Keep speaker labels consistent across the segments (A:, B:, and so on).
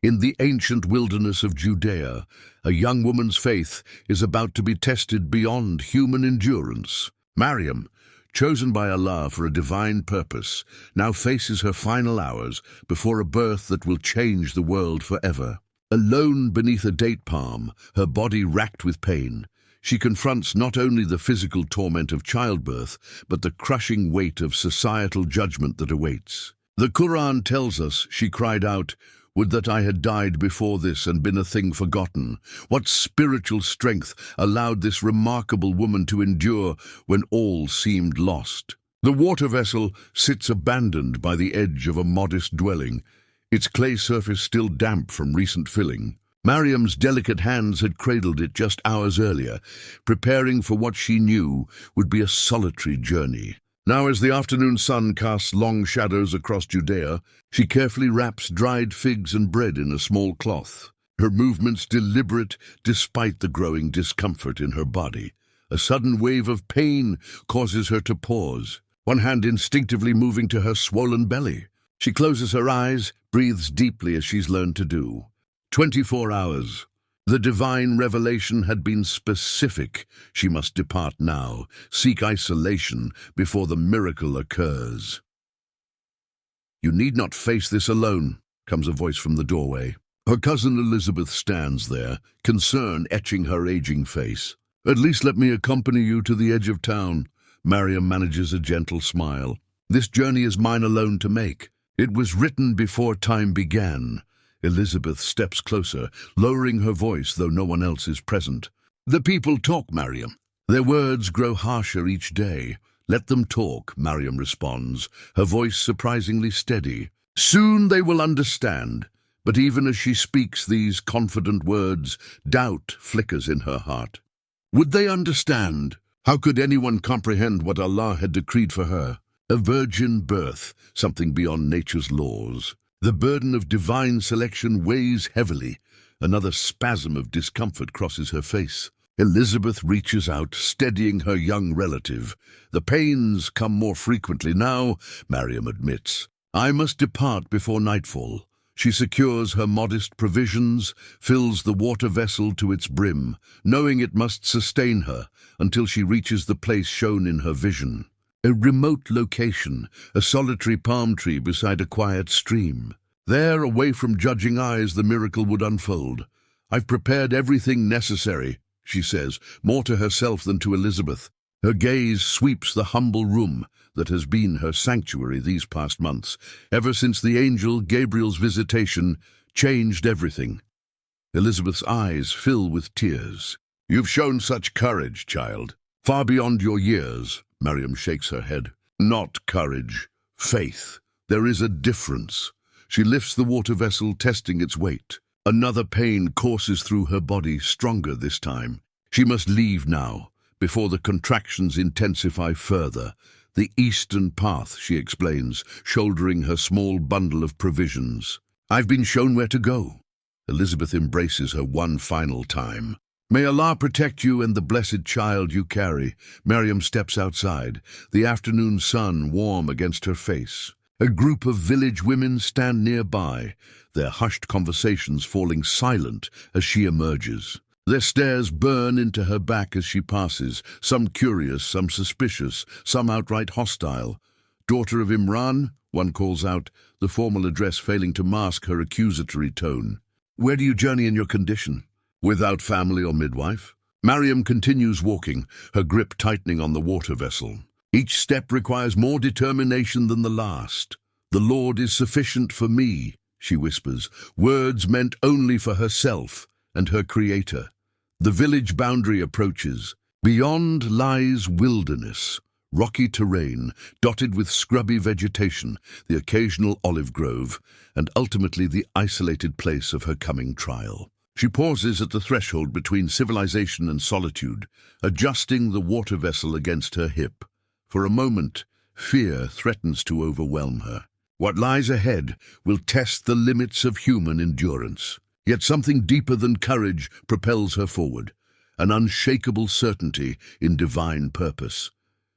A: In the ancient wilderness of Judea, a young woman's faith is about to be tested beyond human endurance. Maryam, chosen by Allah for a divine purpose, now faces her final hours before a birth that will change the world forever. Alone beneath a date palm, her body racked with pain, she confronts not only the physical torment of childbirth, but the crushing weight of societal judgment that awaits. The Qur'an tells us, she cried out, "Would that I had died before this and been a thing forgotten." What spiritual strength allowed this remarkable woman to endure when all seemed lost? The water vessel sits abandoned by the edge of a modest dwelling, its clay surface still damp from recent filling. Maryam's delicate hands had cradled it just hours earlier, preparing for what she knew would be a solitary journey. Now, as the afternoon sun casts long shadows across Judea, she carefully wraps dried figs and bread in a small cloth, her movements deliberate despite the growing discomfort in her body. A sudden wave of pain causes her to pause, one hand instinctively moving to her swollen belly. She closes her eyes, breathes deeply as she's learned to do. 24 hours. The divine revelation had been specific. She must depart now, seek isolation before the miracle occurs. "You need not face this alone," comes a voice from the doorway. Her cousin Elizabeth stands there, concern etching her aging face. "At least let me accompany you to the edge of town." Maryam manages a gentle smile. "This journey is mine alone to make. It was written before time began." Elizabeth steps closer, lowering her voice though no one else is present. "The people talk, Maryam. Their words grow harsher each day. Let them talk," Maryam responds, her voice surprisingly steady. "Soon they will understand." But even as she speaks these confident words, doubt flickers in her heart. Would they understand? How could anyone comprehend what Allah had decreed for her? A virgin birth, something beyond nature's laws. The burden of divine selection weighs heavily. Another spasm of discomfort crosses her face. Elizabeth reaches out, steadying her young relative. "The pains come more frequently now," Maryam admits. "I must depart before nightfall." She secures her modest provisions, fills the water vessel to its brim, knowing it must sustain her until she reaches the place shown in her vision. A remote location, a solitary palm tree beside a quiet stream. There, away from judging eyes, the miracle would unfold. "I've prepared everything necessary," she says, more to herself than to Elizabeth. Her gaze sweeps the humble room that has been her sanctuary these past months, ever since the angel Gabriel's visitation changed everything. Elizabeth's eyes fill with tears. "You've shown such courage, child. Far beyond your years." Maryam shakes her head. "Not courage, faith. There is a difference." She lifts the water vessel, testing its weight. Another pain courses through her body, stronger this time. She must leave now, before the contractions intensify further. "The eastern path," she explains, shouldering her small bundle of provisions. "I've been shown where to go." Elizabeth embraces her one final time. "May Allah protect you and the blessed child you carry." Maryam steps outside, the afternoon sun warm against her face. A group of village women stand nearby, their hushed conversations falling silent as she emerges. Their stares burn into her back as she passes, some curious, some suspicious, some outright hostile. "Daughter of Imran," one calls out, the formal address failing to mask her accusatory tone. "Where do you journey in your condition? Without family or midwife?" Maryam continues walking, her grip tightening on the water vessel. Each step requires more determination than the last. "The Lord is sufficient for me," she whispers, words meant only for herself and her Creator. The village boundary approaches. Beyond lies wilderness, rocky terrain, dotted with scrubby vegetation, the occasional olive grove, and ultimately the isolated place of her coming trial. She pauses at the threshold between civilization and solitude, adjusting the water vessel against her hip. For a moment, fear threatens to overwhelm her. What lies ahead will test the limits of human endurance. Yet something deeper than courage propels her forward, an unshakable certainty in divine purpose.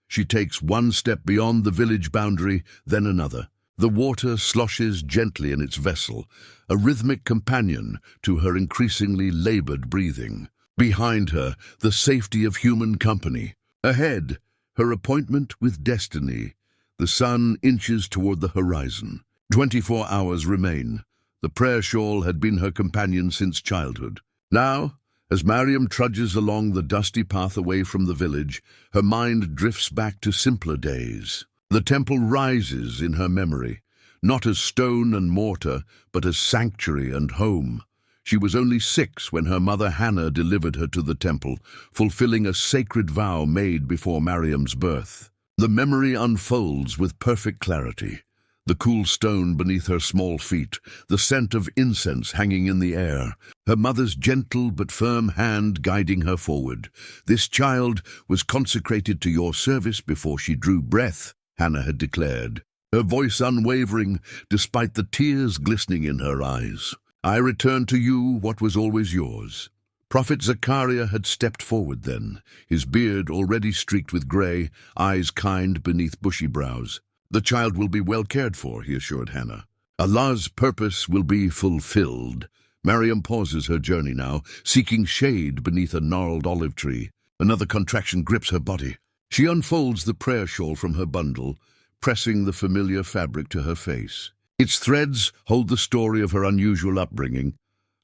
A: She takes one step beyond the village boundary, then another. The water sloshes gently in its vessel, a rhythmic companion to her increasingly labored breathing. Behind her, the safety of human company. Ahead, her appointment with destiny. The sun inches toward the horizon. 24 hours remain. The prayer shawl had been her companion since childhood. Now, as Maryam trudges along the dusty path away from the village, her mind drifts back to simpler days. The temple rises in her memory, not as stone and mortar, but as sanctuary and home. She was only 6 when her mother Hannah delivered her to the temple, fulfilling a sacred vow made before Maryam's birth. The memory unfolds with perfect clarity. The cool stone beneath her small feet, the scent of incense hanging in the air, her mother's gentle but firm hand guiding her forward. "This child was consecrated to your service before she drew breath," Hannah had declared, her voice unwavering despite the tears glistening in her eyes. "I return to you what was always yours." Prophet Zechariah had stepped forward then, his beard already streaked with grey, eyes kind beneath bushy brows. "The child will be well cared for," he assured Hannah. "Allah's purpose will be fulfilled." Maryam pauses her journey now, seeking shade beneath a gnarled olive tree. Another contraction grips her body. She unfolds the prayer shawl from her bundle, pressing the familiar fabric to her face. Its threads hold the story of her unusual upbringing,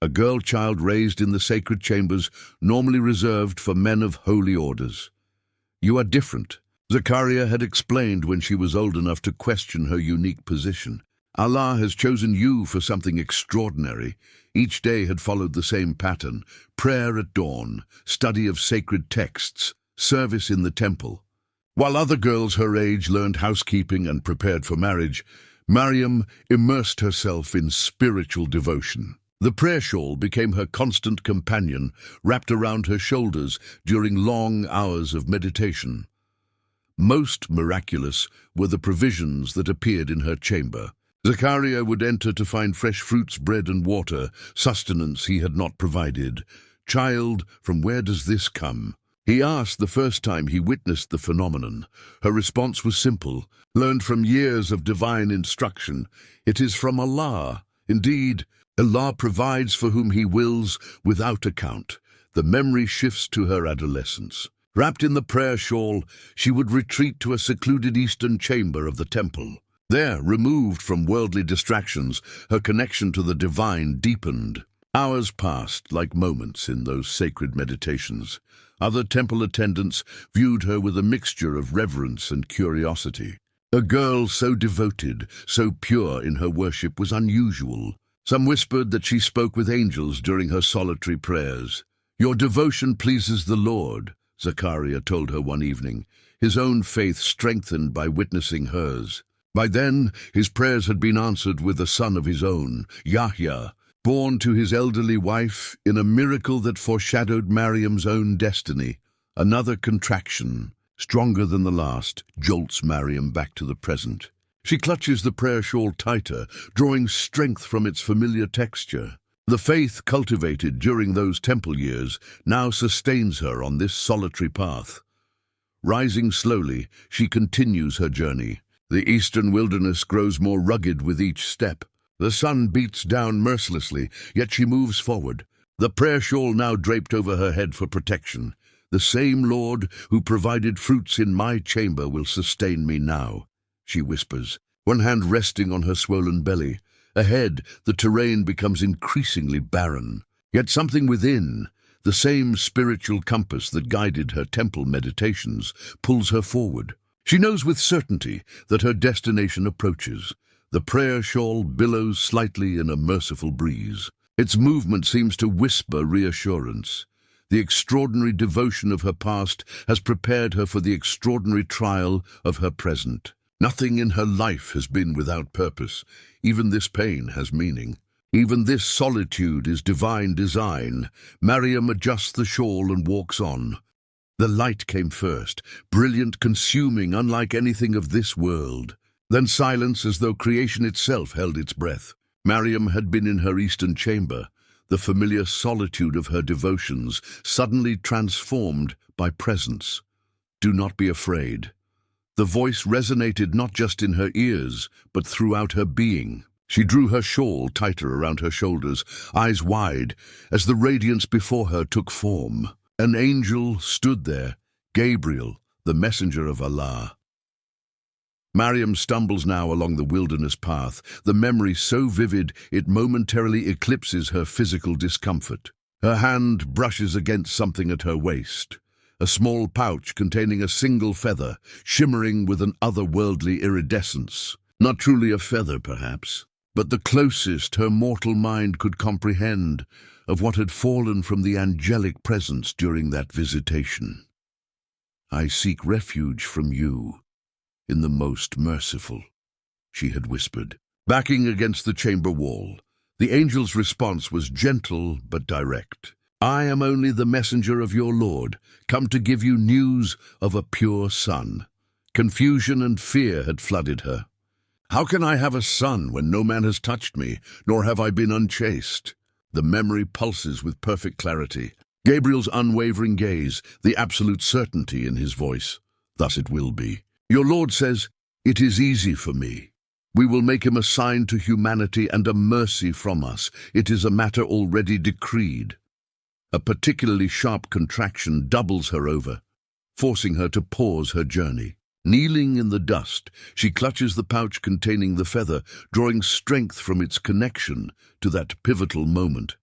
A: a girl child raised in the sacred chambers normally reserved for men of holy orders. "You are different," Zechariah had explained when she was old enough to question her unique position. "Allah has chosen you for something extraordinary." Each day had followed the same pattern: prayer at dawn, study of sacred texts, service in the temple. While other girls her age learned housekeeping and prepared for marriage, Maryam immersed herself in spiritual devotion. The prayer shawl became her constant companion, wrapped around her shoulders during long hours of meditation. Most miraculous were the provisions that appeared in her chamber. Zechariah would enter to find fresh fruits, bread and water, sustenance he had not provided. "Child, from where does this come?" he asked the first time he witnessed the phenomenon. Her response was simple, learned from years of divine instruction. "It is from Allah." Indeed, Allah provides for whom He wills without account. The memory shifts to her adolescence. Wrapped in the prayer shawl, she would retreat to a secluded eastern chamber of the temple. There, removed from worldly distractions, her connection to the divine deepened. Hours passed like moments in those sacred meditations. Other temple attendants viewed her with a mixture of reverence and curiosity. A girl so devoted, so pure in her worship was unusual. Some whispered that she spoke with angels during her solitary prayers. "Your devotion pleases the Lord," Zechariah told her one evening, his own faith strengthened by witnessing hers. By then, his prayers had been answered with a son of his own, Yahya, born to his elderly wife in a miracle that foreshadowed Maryam's own destiny. Another contraction, stronger than the last, jolts Maryam back to the present. She clutches the prayer shawl tighter, drawing strength from its familiar texture. The faith cultivated during those temple years now sustains her on this solitary path. Rising slowly, she continues her journey. The eastern wilderness grows more rugged with each step. The sun beats down mercilessly, yet she moves forward, the prayer shawl now draped over her head for protection. "The same Lord who provided fruits in my chamber will sustain me now," she whispers, one hand resting on her swollen belly. Ahead, the terrain becomes increasingly barren. Yet something within, the same spiritual compass that guided her temple meditations, pulls her forward. She knows with certainty that her destination approaches. The prayer shawl billows slightly in a merciful breeze. Its movement seems to whisper reassurance. The extraordinary devotion of her past has prepared her for the extraordinary trial of her present. Nothing in her life has been without purpose. Even this pain has meaning. Even this solitude is divine design. Maryam adjusts the shawl and walks on. The light came first, brilliant, consuming, unlike anything of this world. Then silence, as though creation itself held its breath. Maryam had been in her eastern chamber, the familiar solitude of her devotions suddenly transformed by presence. "Do not be afraid. The voice resonated not just in her ears, but throughout her being. She drew her shawl tighter around her shoulders, eyes wide, as the radiance before her took form. An angel stood there, Gabriel, the messenger of Allah. Maryam stumbles now along the wilderness path, the memory so vivid it momentarily eclipses her physical discomfort. Her hand brushes against something at her waist, a small pouch containing a single feather, shimmering with an otherworldly iridescence. Not truly a feather, perhaps, but the closest her mortal mind could comprehend of what had fallen from the angelic presence during that visitation. "I seek refuge from you, in the most merciful," she had whispered. Backing against the chamber wall, the angel's response was gentle but direct. "I am only the messenger of your Lord, come to give you news of a pure son." Confusion and fear had flooded her. "How can I have a son when no man has touched me, nor have I been unchaste?" The memory pulses with perfect clarity. Gabriel's unwavering gaze, the absolute certainty in his voice. "Thus it will be. Your Lord says, 'It is easy for me. We will make him a sign to humanity and a mercy from us. It is a matter already decreed.'" A particularly sharp contraction doubles her over, forcing her to pause her journey. Kneeling in the dust, she clutches the pouch containing the feather, drawing strength from its connection to that pivotal moment.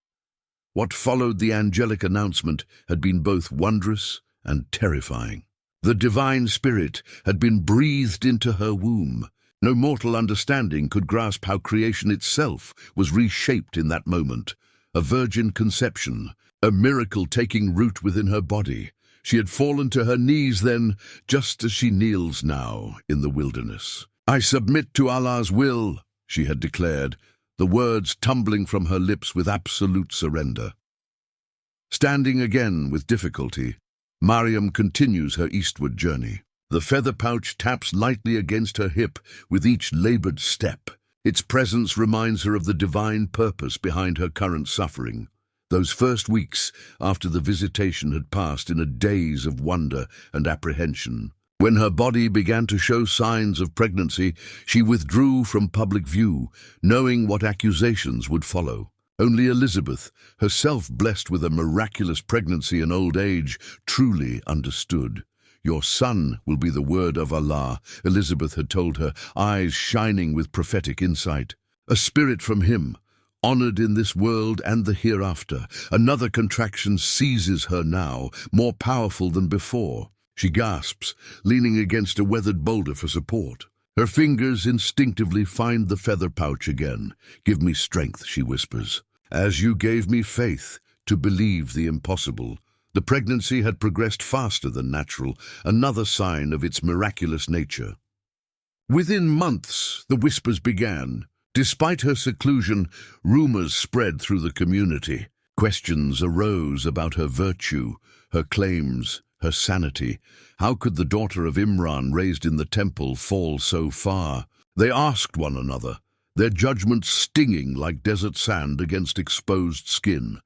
A: What followed the angelic announcement had been both wondrous and terrifying. The divine spirit had been breathed into her womb. No mortal understanding could grasp how creation itself was reshaped in that moment. A virgin conception, a miracle taking root within her body. She had fallen to her knees then, just as she kneels now in the wilderness. "I submit to Allah's will," she had declared, the words tumbling from her lips with absolute surrender. Standing again with difficulty, Maryam continues her eastward journey. The feather pouch taps lightly against her hip with each labored step. Its presence reminds her of the divine purpose behind her current suffering. Those first weeks after the visitation had passed in a daze of wonder and apprehension. When her body began to show signs of pregnancy, she withdrew from public view, knowing what accusations would follow. Only Elizabeth, herself blessed with a miraculous pregnancy and old age, truly understood. "Your son will be the word of Allah," Elizabeth had told her, eyes shining with prophetic insight. "A spirit from him, honored in this world and the hereafter." Another contraction seizes her now, more powerful than before. She gasps, leaning against a weathered boulder for support. Her fingers instinctively find the feather pouch again. "Give me strength," she whispers, "as you gave me faith to believe the impossible." The pregnancy had progressed faster than natural, another sign of its miraculous nature. Within months, the whispers began. Despite her seclusion, rumors spread through the community. Questions arose about her virtue, her claims, her sanity. How could the daughter of Imran, raised in the temple, fall so far? They asked one another, their judgments stinging like desert sand against exposed skin.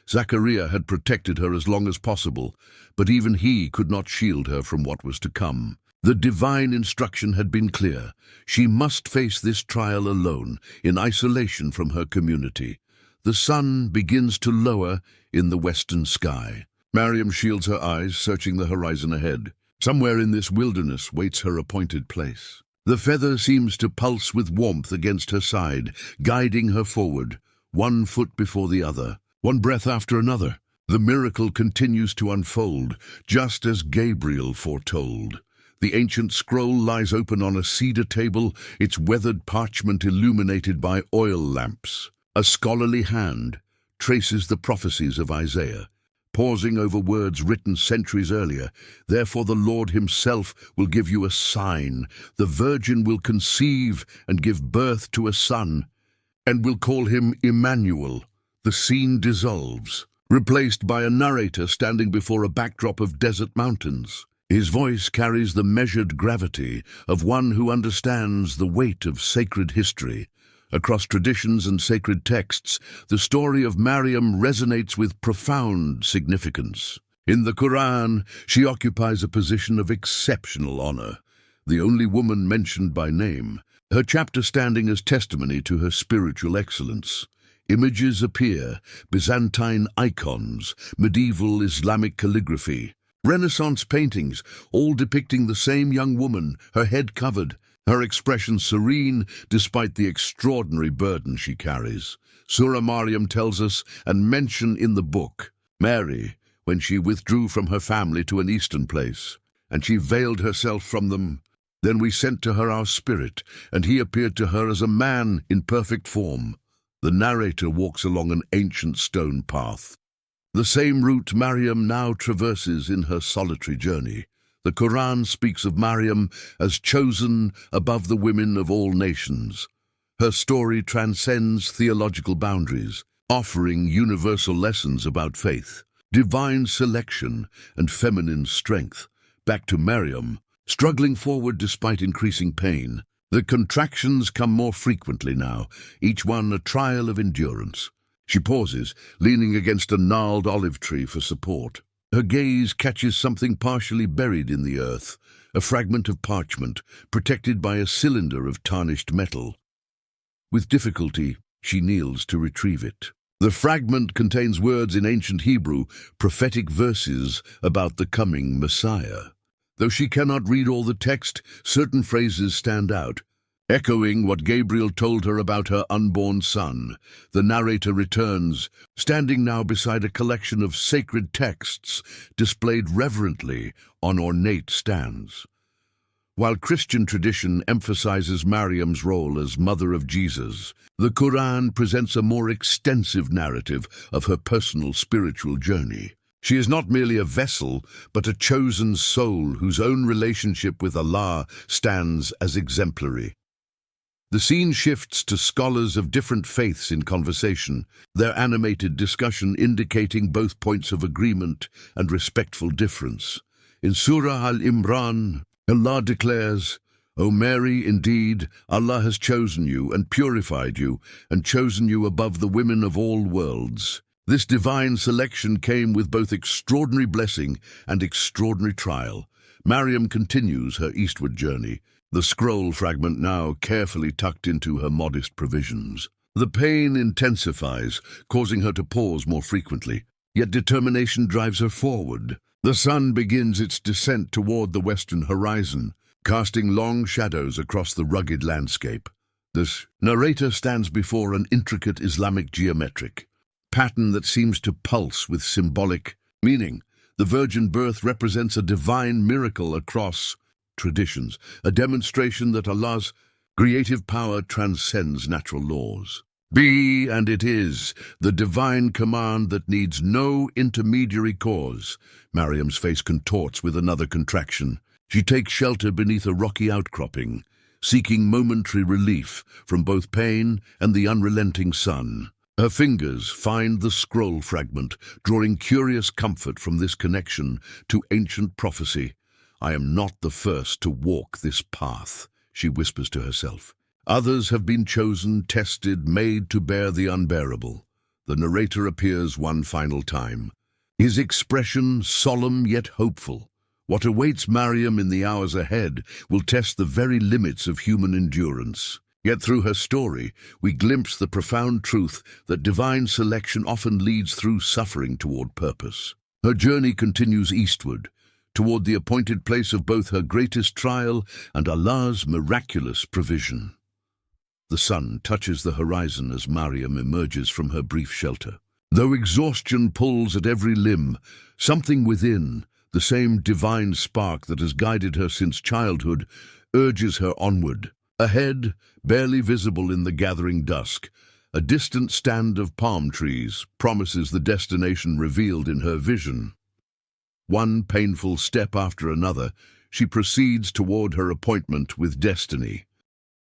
A: Zachariah had protected her as long as possible, but even he could not shield her from what was to come. The divine instruction had been clear. She must face this trial alone, in isolation from her community. The sun begins to lower in the western sky. Maryam shields her eyes, searching the horizon ahead. Somewhere in this wilderness waits her appointed place. The feather seems to pulse with warmth against her side, guiding her forward, one foot before the other, one breath after another. The miracle continues to unfold, just as Gabriel foretold. The ancient scroll lies open on a cedar table, its weathered parchment illuminated by oil lamps. A scholarly hand traces the prophecies of Isaiah, pausing over words written centuries earlier. "Therefore the Lord himself will give you a sign. The virgin will conceive and give birth to a son, and will call him Emmanuel." The scene dissolves, replaced by a narrator standing before a backdrop of desert mountains. His voice carries the measured gravity of one who understands the weight of sacred history. Across traditions and sacred texts, the story of Maryam resonates with profound significance. In the Qur'an, she occupies a position of exceptional honor. the only woman mentioned by name, her chapter standing as testimony to her spiritual excellence. Images appear, Byzantine icons, medieval Islamic calligraphy, Renaissance paintings, all depicting the same young woman, her head covered, her expression serene despite the extraordinary burden she carries. Surah Maryam tells us, and mention in the book, Mary, when she withdrew from her family to an eastern place, and she veiled herself from them. Then we sent to her our Spirit, and he appeared to her as a man in perfect form. The narrator walks along an ancient stone path. The same route Maryam now traverses in her solitary journey. The Qur'an speaks of Maryam as chosen above the women of all nations. Her story transcends theological boundaries, offering universal lessons about faith, divine selection, and feminine strength. Back to Maryam, struggling forward despite increasing pain. The contractions come more frequently now, each one a trial of endurance. She pauses, leaning against a gnarled olive tree for support. Her gaze catches something partially buried in the earth, a fragment of parchment, protected by a cylinder of tarnished metal. With difficulty, she kneels to retrieve it. The fragment contains words in ancient Hebrew, prophetic verses about the coming Messiah. Though she cannot read all the text, certain phrases stand out, echoing what Gabriel told her about her unborn son. The narrator returns, standing now beside a collection of sacred texts displayed reverently on ornate stands. While Christian tradition emphasizes Maryam's role as mother of Jesus, the Qur'an presents a more extensive narrative of her personal spiritual journey. She is not merely a vessel, but a chosen soul whose own relationship with Allah stands as exemplary. The scene shifts to scholars of different faiths in conversation, their animated discussion indicating both points of agreement and respectful difference. In Surah Al-Imran, Allah declares, "O Mary, indeed, Allah has chosen you and purified you and chosen you above the women of all worlds." This divine selection came with both extraordinary blessing and extraordinary trial. Maryam continues her eastward journey, the scroll fragment now carefully tucked into her modest provisions. The pain intensifies, causing her to pause more frequently, yet determination drives her forward. The sun begins its descent toward the western horizon, casting long shadows across the rugged landscape. This narrator stands before an intricate Islamic geometric pattern that seems to pulse with symbolic meaning. The virgin birth represents a divine miracle across traditions, a demonstration that Allah's creative power transcends natural laws. Be, and it is, the divine command that needs no intermediary cause. Maryam's face contorts with another contraction. She takes shelter beneath a rocky outcropping, seeking momentary relief from both pain and the unrelenting sun. Her fingers find the scroll fragment, drawing curious comfort from this connection to ancient prophecy. "I am not the first to walk this path," she whispers to herself. "Others have been chosen, tested, made to bear the unbearable." The narrator appears one final time, his expression solemn yet hopeful. What awaits Maryam in the hours ahead will test the very limits of human endurance. Yet through her story, we glimpse the profound truth that divine selection often leads through suffering toward purpose. Her journey continues eastward, toward the appointed place of both her greatest trial and Allah's miraculous provision. The sun touches the horizon as Maryam emerges from her brief shelter. Though exhaustion pulls at every limb, something within, the same divine spark that has guided her since childhood, urges her onward. Ahead, barely visible in the gathering dusk, a distant stand of palm trees promises the destination revealed in her vision. One painful step after another, she proceeds toward her appointment with destiny.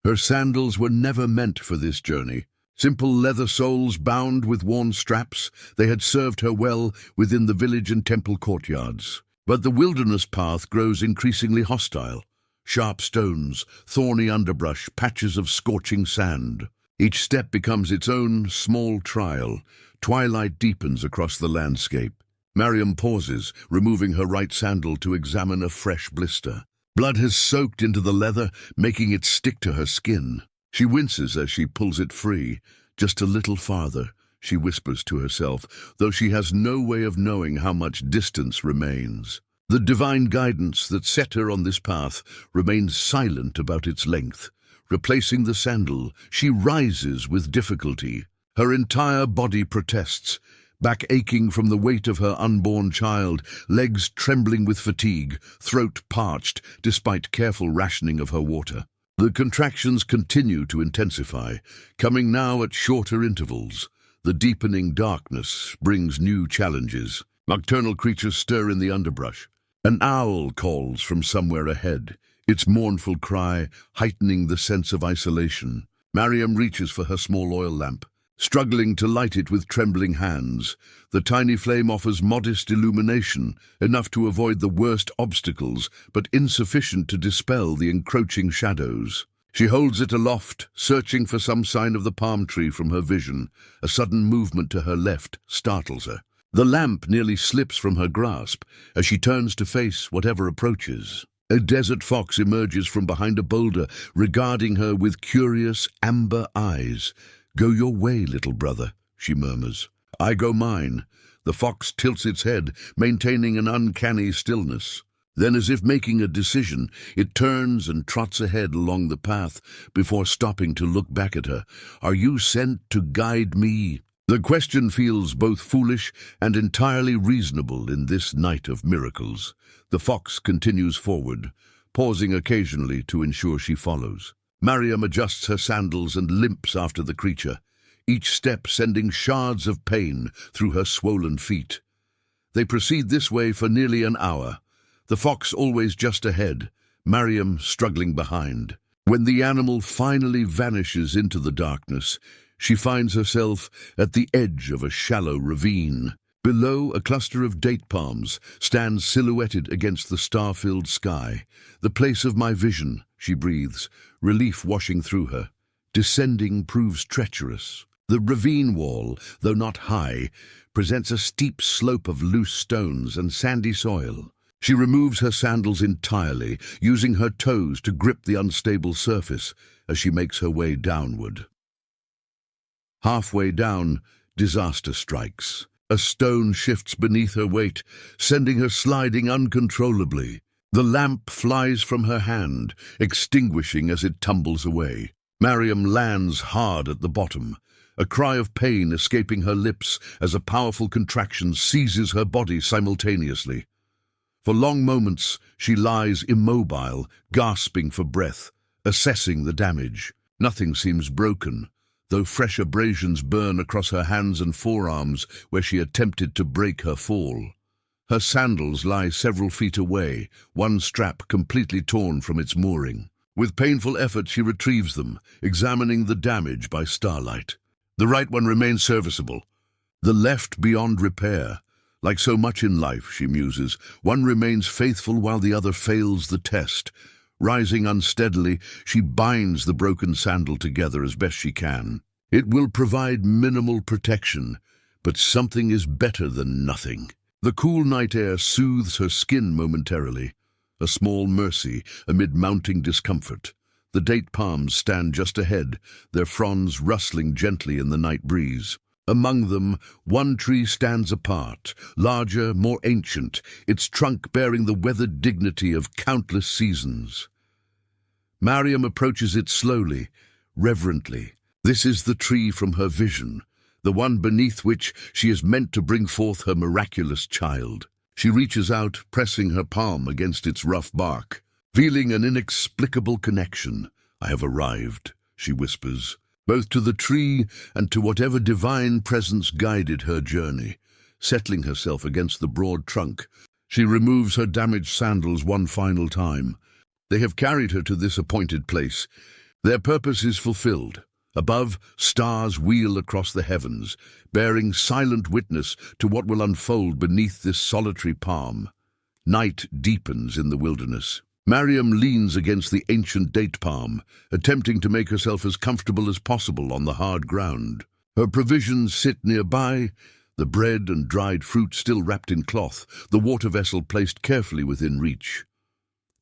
A: Her sandals were never meant for this journey. Simple leather soles bound with worn straps, they had served her well within the village and temple courtyards. But the wilderness path grows increasingly hostile. Sharp stones, thorny underbrush, patches of scorching sand. Each step becomes its own small trial. Twilight deepens across the landscape. Maryam pauses, removing her right sandal to examine a fresh blister. Blood has soaked into the leather, making it stick to her skin. She winces as she pulls it free. Just a little farther, she whispers to herself, though she has no way of knowing how much distance remains. The divine guidance that set her on this path remains silent about its length. Replacing the sandal, she rises with difficulty. Her entire body protests, back aching from the weight of her unborn child, legs trembling with fatigue, throat parched despite careful rationing of her water. The contractions continue to intensify, coming now at shorter intervals. The deepening darkness brings new challenges. Nocturnal creatures stir in the underbrush. An owl calls from somewhere ahead, its mournful cry heightening the sense of isolation. Maryam reaches for her small oil lamp, struggling to light it with trembling hands. The tiny flame offers modest illumination, enough to avoid the worst obstacles, but insufficient to dispel the encroaching shadows. She holds it aloft, searching for some sign of the palm tree from her vision. A sudden movement to her left startles her. The lamp nearly slips from her grasp as she turns to face whatever approaches. A desert fox emerges from behind a boulder, regarding her with curious amber eyes. "Go your way, little brother," she murmurs. "I go mine." The fox tilts its head, maintaining an uncanny stillness. Then, as if making a decision, it turns and trots ahead along the path before stopping to look back at her. "Are you sent to guide me?" The question feels both foolish and entirely reasonable in this night of miracles. The fox continues forward, pausing occasionally to ensure she follows. Maryam adjusts her sandals and limps after the creature, each step sending shards of pain through her swollen feet. They proceed this way for nearly an hour, the fox always just ahead, Maryam struggling behind. When the animal finally vanishes into the darkness, she finds herself at the edge of a shallow ravine. Below, a cluster of date palms stands silhouetted against the star-filled sky. "The place of my vision," she breathes, relief washing through her. Descending proves treacherous. The ravine wall, though not high, presents a steep slope of loose stones and sandy soil. She removes her sandals entirely, using her toes to grip the unstable surface as she makes her way downward. Halfway down, disaster strikes. A stone shifts beneath her weight, sending her sliding uncontrollably. The lamp flies from her hand, extinguishing as it tumbles away. Maryam lands hard at the bottom, a cry of pain escaping her lips as a powerful contraction seizes her body simultaneously. For long moments, she lies immobile, gasping for breath, assessing the damage. Nothing seems broken, though fresh abrasions burn across her hands and forearms where she attempted to break her fall. Her sandals lie several feet away, one strap completely torn from its mooring. With painful effort, she retrieves them, examining the damage by starlight. The right one remains serviceable, the left beyond repair. Like so much in life, she muses, one remains faithful while the other fails the test. Rising unsteadily, she binds the broken sandal together as best she can. It will provide minimal protection, but something is better than nothing. The cool night air soothes her skin momentarily, a small mercy amid mounting discomfort. The date palms stand just ahead, their fronds rustling gently in the night breeze. Among them, one tree stands apart, larger, more ancient, its trunk bearing the weathered dignity of countless seasons. Maryam approaches it slowly, reverently. This is the tree from her vision, the one beneath which she is meant to bring forth her miraculous child. She reaches out, pressing her palm against its rough bark. Feeling an inexplicable connection. "I have arrived," she whispers, both to the tree and to whatever divine presence guided her journey. Settling herself against the broad trunk, she removes her damaged sandals one final time. They have carried her to this appointed place. Their purpose is fulfilled. Above, stars wheel across the heavens, bearing silent witness to what will unfold beneath this solitary palm. Night deepens in the wilderness. Maryam leans against the ancient date palm, attempting to make herself as comfortable as possible on the hard ground. Her provisions sit nearby, the bread and dried fruit still wrapped in cloth, the water vessel placed carefully within reach.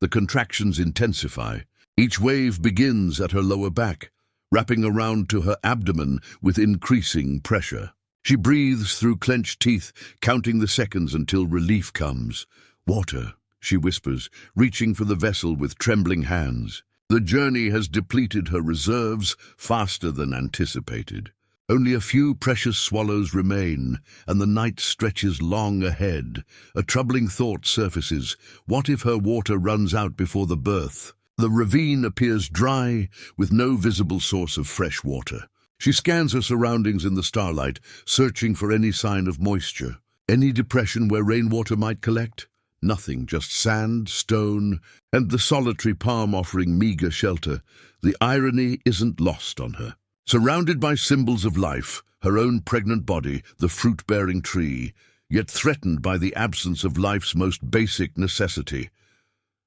A: The contractions intensify. Each wave begins at her lower back, wrapping around to her abdomen with increasing pressure. She breathes through clenched teeth, counting the seconds until relief comes. "Water," she whispers, reaching for the vessel with trembling hands. The journey has depleted her reserves faster than anticipated. Only a few precious swallows remain, and the night stretches long ahead. A troubling thought surfaces. What if her water runs out before the birth? The ravine appears dry, with no visible source of fresh water. She scans her surroundings in the starlight, searching for any sign of moisture. Any depression where rainwater might collect? Nothing, just sand, stone, and the solitary palm offering meager shelter. The irony isn't lost on her. Surrounded by symbols of life, her own pregnant body, the fruit-bearing tree, yet threatened by the absence of life's most basic necessity.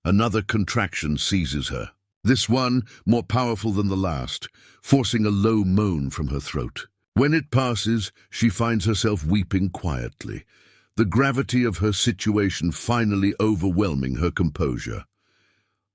A: Another contraction seizes her, this one more powerful than the last, forcing a low moan from her throat. When it passes, she finds herself weeping quietly, the gravity of her situation finally overwhelming her composure.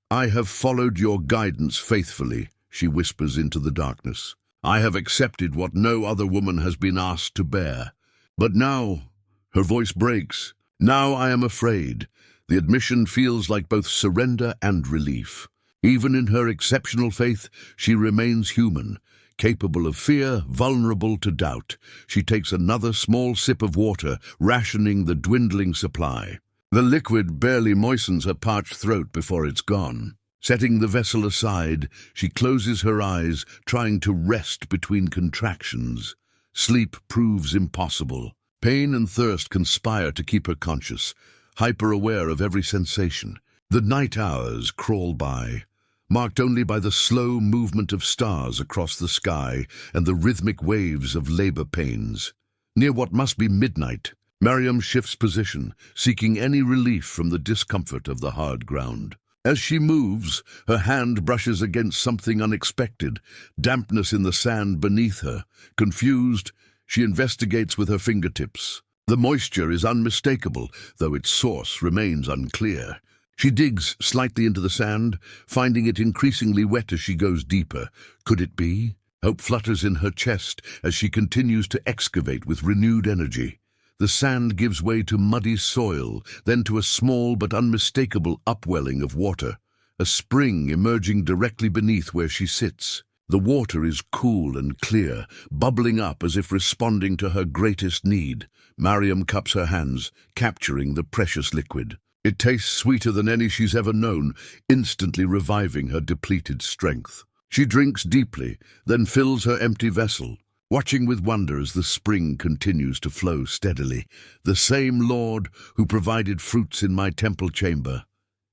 A: "I have followed your guidance faithfully," she whispers into the darkness. "I have accepted what no other woman has been asked to bear. But now," her voice breaks, "now I am afraid." The admission feels like both surrender and relief. Even in her exceptional faith, she remains human, capable of fear, vulnerable to doubt. She takes another small sip of water, rationing the dwindling supply. The liquid barely moistens her parched throat before it's gone. Setting the vessel aside, she closes her eyes, trying to rest between contractions. Sleep proves impossible. Pain and thirst conspire to keep her conscious, hyper-aware of every sensation. The night hours crawl by, marked only by the slow movement of stars across the sky and the rhythmic waves of labor pains. Near what must be midnight, Maryam shifts position, seeking any relief from the discomfort of the hard ground. As she moves, her hand brushes against something unexpected, dampness in the sand beneath her. Confused, she investigates with her fingertips. The moisture is unmistakable, though its source remains unclear. She digs slightly into the sand, finding it increasingly wet as she goes deeper. Could it be? Hope flutters in her chest as she continues to excavate with renewed energy. The sand gives way to muddy soil, then to a small but unmistakable upwelling of water, a spring emerging directly beneath where she sits. The water is cool and clear, bubbling up as if responding to her greatest need. Maryam cups her hands, capturing the precious liquid. It tastes sweeter than any she's ever known, instantly reviving her depleted strength. She drinks deeply, then fills her empty vessel, watching with wonder as the spring continues to flow steadily. "The same Lord who provided fruits in my temple chamber,"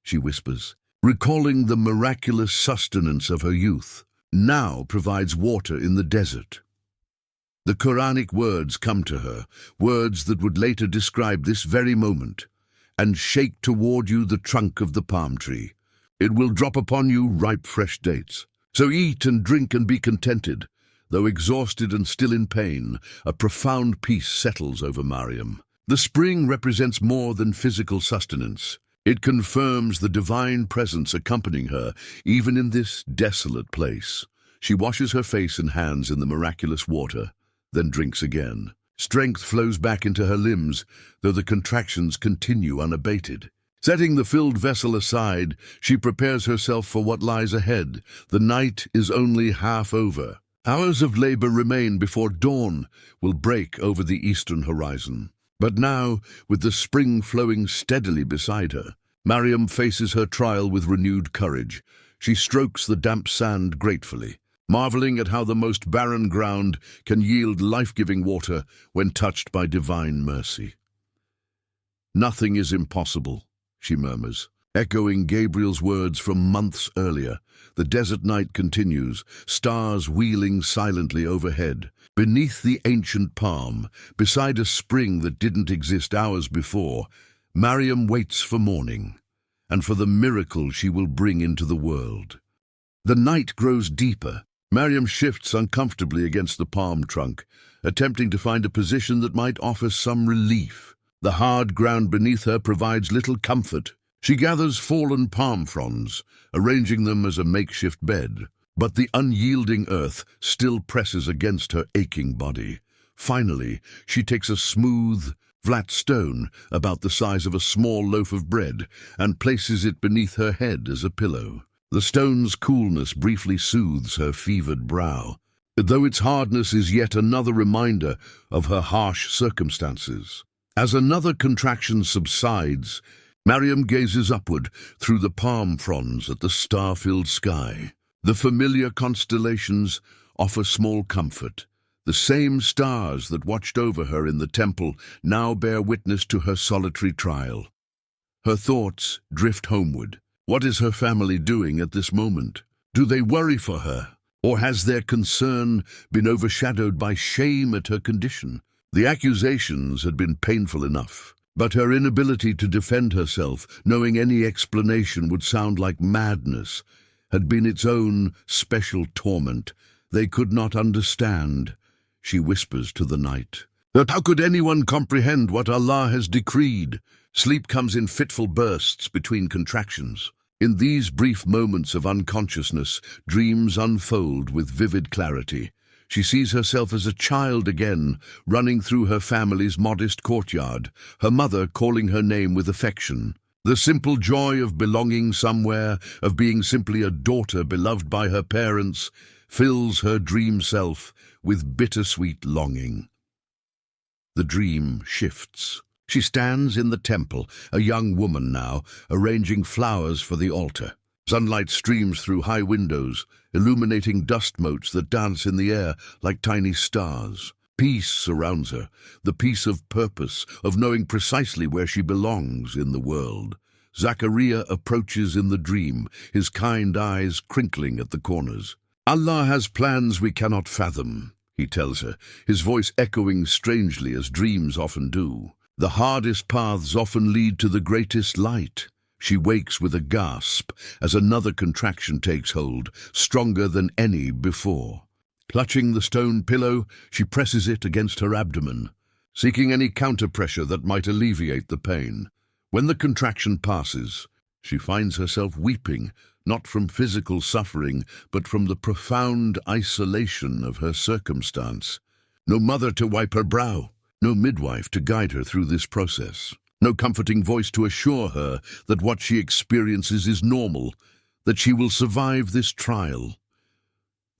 A: she whispers, recalling the miraculous sustenance of her youth, now provides water in the desert. The Quranic words come to her, words that would later describe this very moment. "And shake toward you the trunk of the palm tree. It will drop upon you ripe fresh dates. So eat and drink and be contented." Though exhausted and still in pain, a profound peace settles over Maryam. The spring represents more than physical sustenance. It confirms the divine presence accompanying her, even in this desolate place. She washes her face and hands in the miraculous water, then drinks again. Strength flows back into her limbs, though the contractions continue unabated. Setting the filled vessel aside, she prepares herself for what lies ahead. The night is only half over. Hours of labor remain before dawn will break over the eastern horizon. But now, with the spring flowing steadily beside her, Maryam faces her trial with renewed courage. She strokes the damp sand gratefully, marveling at how the most barren ground can yield life-giving water when touched by divine mercy. "Nothing is impossible," she murmurs, echoing Gabriel's words from months earlier. The desert night continues, stars wheeling silently overhead. Beneath the ancient palm, beside a spring that didn't exist hours before, Maryam waits for morning, and for the miracle she will bring into the world. The night grows deeper. Maryam shifts uncomfortably against the palm trunk, attempting to find a position that might offer some relief. The hard ground beneath her provides little comfort. She gathers fallen palm fronds, arranging them as a makeshift bed. But the unyielding earth still presses against her aching body. Finally, she takes a smooth, flat stone about the size of a small loaf of bread and places it beneath her head as a pillow. The stone's coolness briefly soothes her fevered brow, though its hardness is yet another reminder of her harsh circumstances. As another contraction subsides, Maryam gazes upward through the palm fronds at the star-filled sky. The familiar constellations offer small comfort. The same stars that watched over her in the temple now bear witness to her solitary trial. Her thoughts drift homeward. What is her family doing at this moment? Do they worry for her? Or has their concern been overshadowed by shame at her condition? The accusations had been painful enough, but her inability to defend herself, knowing any explanation would sound like madness, had been its own special torment. They could not understand, she whispers to the night. That how could anyone comprehend what Allah has decreed? Sleep comes in fitful bursts between contractions. In these brief moments of unconsciousness, dreams unfold with vivid clarity. She sees herself as a child again, running through her family's modest courtyard, her mother calling her name with affection. The simple joy of belonging somewhere, of being simply a daughter beloved by her parents, fills her dream self with bittersweet longing. The dream shifts. She stands in the temple, a young woman now, arranging flowers for the altar. Sunlight streams through high windows, illuminating dust motes that dance in the air like tiny stars. Peace surrounds her, the peace of purpose, of knowing precisely where she belongs in the world. Zachariah approaches in the dream, his kind eyes crinkling at the corners. Allah has plans we cannot fathom, he tells her, his voice echoing strangely as dreams often do. The hardest paths often lead to the greatest light. She wakes with a gasp as another contraction takes hold, stronger than any before. Clutching the stone pillow, she presses it against her abdomen, seeking any counter-pressure that might alleviate the pain. When the contraction passes, she finds herself weeping, not from physical suffering, but from the profound isolation of her circumstance. No mother to wipe her brow, no midwife to guide her through this process, no comforting voice to assure her that what she experiences is normal, that she will survive this trial.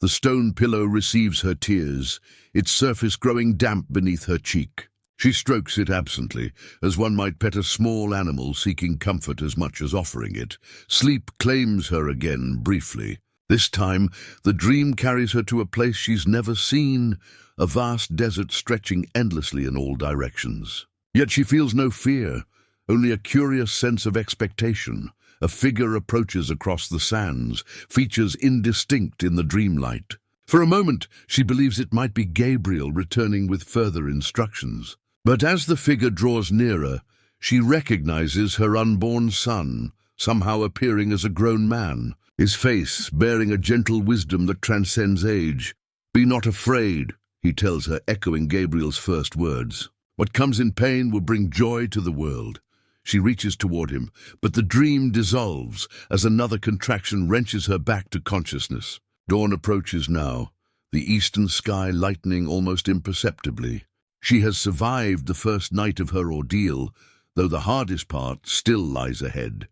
A: The stone pillow receives her tears, its surface growing damp beneath her cheek. She strokes it absently, as one might pet a small animal seeking comfort as much as offering it. Sleep claims her again briefly. This time, the dream carries her to a place she's never seen, a vast desert stretching endlessly in all directions. Yet she feels no fear, only a curious sense of expectation. A figure approaches across the sands, features indistinct in the dreamlight. For a moment, she believes it might be Gabriel returning with further instructions. But as the figure draws nearer, she recognizes her unborn son, somehow appearing as a grown man, his face bearing a gentle wisdom that transcends age. "Be not afraid," he tells her, echoing Gabriel's first words. "What comes in pain will bring joy to the world." She reaches toward him, but the dream dissolves as another contraction wrenches her back to consciousness. Dawn approaches now, the eastern sky lightening almost imperceptibly. She has survived the first night of her ordeal, though the hardest part still lies ahead.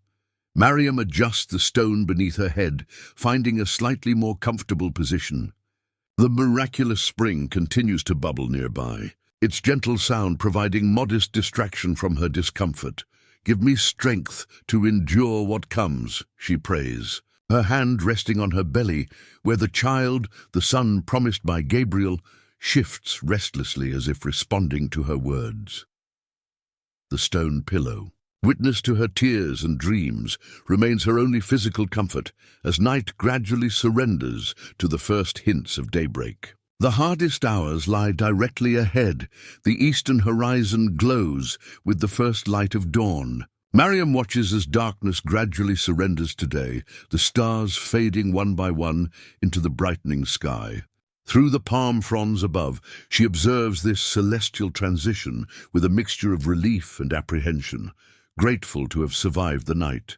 A: Maryam adjusts the stone beneath her head, finding a slightly more comfortable position. The miraculous spring continues to bubble nearby, its gentle sound providing modest distraction from her discomfort. "Give me strength to endure what comes," she prays, her hand resting on her belly, where the child, the son promised by Gabriel, shifts restlessly as if responding to her words. The stone pillow, witness to her tears and dreams, remains her only physical comfort as night gradually surrenders to the first hints of daybreak. The hardest hours lie directly ahead. The eastern horizon glows with the first light of dawn. Maryam watches as darkness gradually surrenders today, the stars fading one by one into the brightening sky. Through the palm fronds above, she observes this celestial transition with a mixture of relief and apprehension. grateful to have survived the night.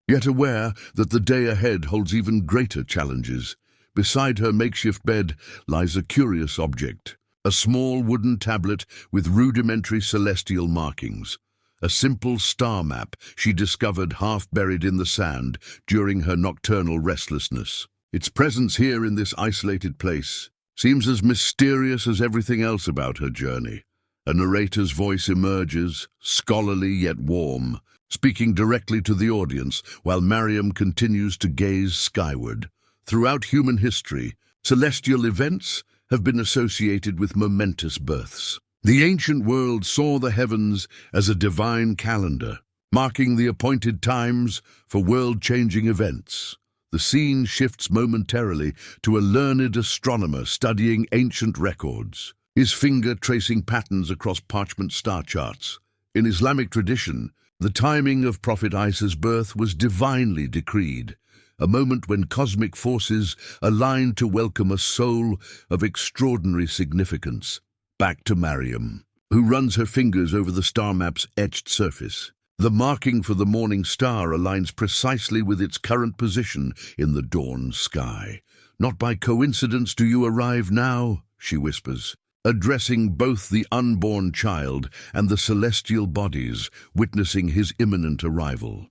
A: Yet aware that the day ahead holds even greater challenges, beside her makeshift bed lies a curious object, a small wooden tablet with rudimentary celestial markings, a simple star map she discovered half buried in the sand during her nocturnal restlessness. Its presence here in this isolated place seems as mysterious as everything else about her journey. A narrator's voice emerges, scholarly yet warm, speaking directly to the audience while Maryam continues to gaze skyward. Throughout human history, celestial events have been associated with momentous births. The ancient world saw the heavens as a divine calendar, marking the appointed times for world-changing events. The scene shifts momentarily to a learned astronomer studying ancient records, his finger tracing patterns across parchment star charts. In Islamic tradition, the timing of Prophet Isa's birth was divinely decreed, a moment when cosmic forces aligned to welcome a soul of extraordinary significance. Back to Maryam, who runs her fingers over the star map's etched surface. The marking for the morning star aligns precisely with its current position in the dawn sky. "Not by coincidence do you arrive now," she whispers, addressing both the unborn child and the celestial bodies witnessing his imminent arrival.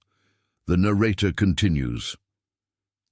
A: The narrator continues.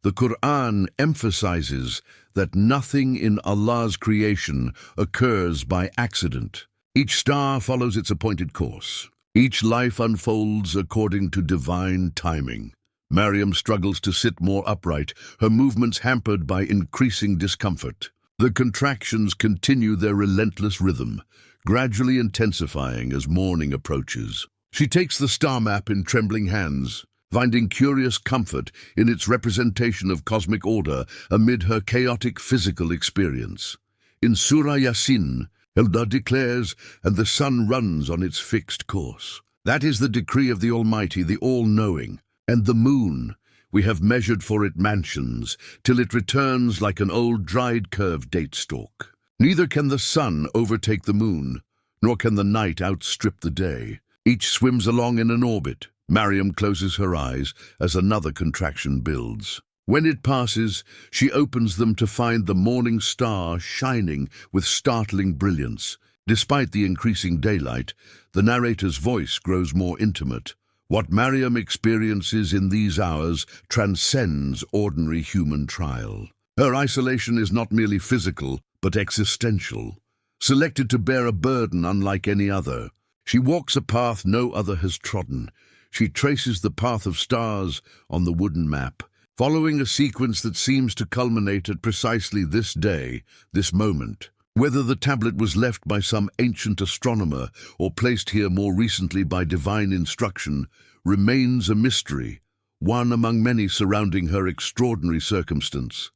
A: The Qur'an emphasizes that nothing in Allah's creation occurs by accident. Each star follows its appointed course. Each life unfolds according to divine timing. Maryam struggles to sit more upright, her movements hampered by increasing discomfort. The contractions continue their relentless rhythm, gradually intensifying as morning approaches. She takes the star map in trembling hands, finding curious comfort in its representation of cosmic order amid her chaotic physical experience. In Surah Yasin, Allah declares, "And the sun runs on its fixed course." That is the decree of the Almighty, the All-Knowing. And the moon, we have measured for it mansions, till it returns like an old dried curved date stalk. Neither can the sun overtake the moon, nor can the night outstrip the day. Each swims along in an orbit. Maryam closes her eyes as another contraction builds. When it passes, she opens them to find the morning star shining with startling brilliance. Despite the increasing daylight, the narrator's voice grows more intimate. What Maryam experiences in these hours transcends ordinary human trial. Her isolation is not merely physical, but existential. Selected to bear a burden unlike any other, she walks a path no other has trodden. She traces the path of stars on the wooden map, following a sequence that seems to culminate at precisely this day, this moment. Whether the tablet was left by some ancient astronomer or placed here more recently by divine instruction remains a mystery, one among many surrounding her extraordinary circumstance.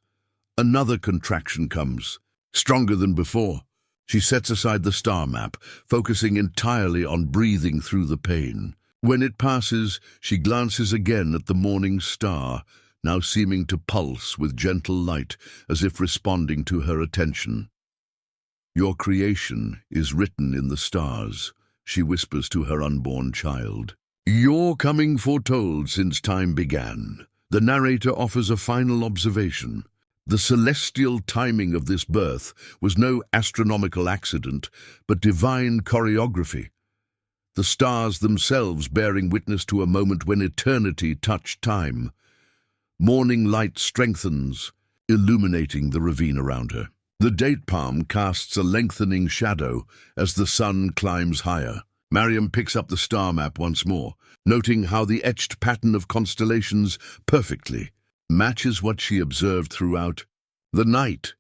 A: Another contraction comes, stronger than before. She sets aside the star map, focusing entirely on breathing through the pain. When it passes, she glances again at the morning star, now seeming to pulse with gentle light as if responding to her attention. "Your creation is written in the stars," she whispers to her unborn child. "Your coming foretold since time began." The narrator offers a final observation. The celestial timing of this birth was no astronomical accident, but divine choreography. The stars themselves bearing witness to a moment when eternity touched time. Morning light strengthens, illuminating the ravine around her. The date palm casts a lengthening shadow as the sun climbs higher. Maryam picks up the star map once more, noting how the etched pattern of constellations perfectly matches what she observed throughout the night,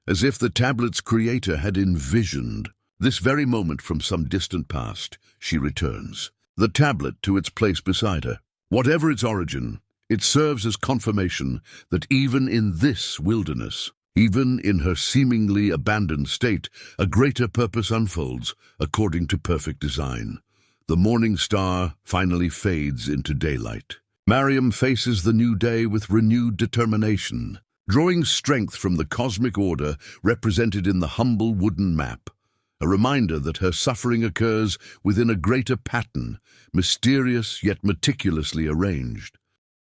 A: as if the tablet's creator had envisioned this very moment from some distant past. She returns the tablet to its place beside her. Whatever its origin, it serves as confirmation that even in this wilderness, even in her seemingly abandoned state, a greater purpose unfolds according to perfect design. The morning star finally fades into daylight. Maryam faces the new day with renewed determination, drawing strength from the cosmic order represented in the humble wooden map. a reminder that her suffering occurs within a greater pattern, mysterious yet meticulously arranged.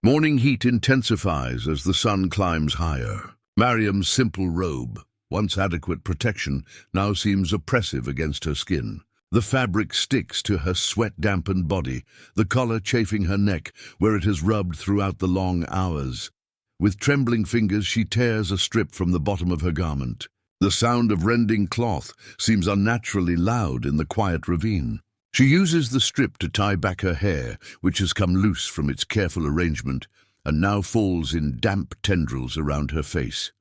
A: Morning heat intensifies as the sun climbs higher. Maryam's simple robe, once adequate protection, now seems oppressive against her skin. The fabric sticks to her sweat-dampened body, the collar chafing her neck where it has rubbed throughout the long hours. With trembling fingers, she tears a strip from the bottom of her garment. The sound of rending cloth seems unnaturally loud in the quiet ravine. She uses the strip to tie back her hair, which has come loose from its careful arrangement, and now falls in damp tendrils around her face.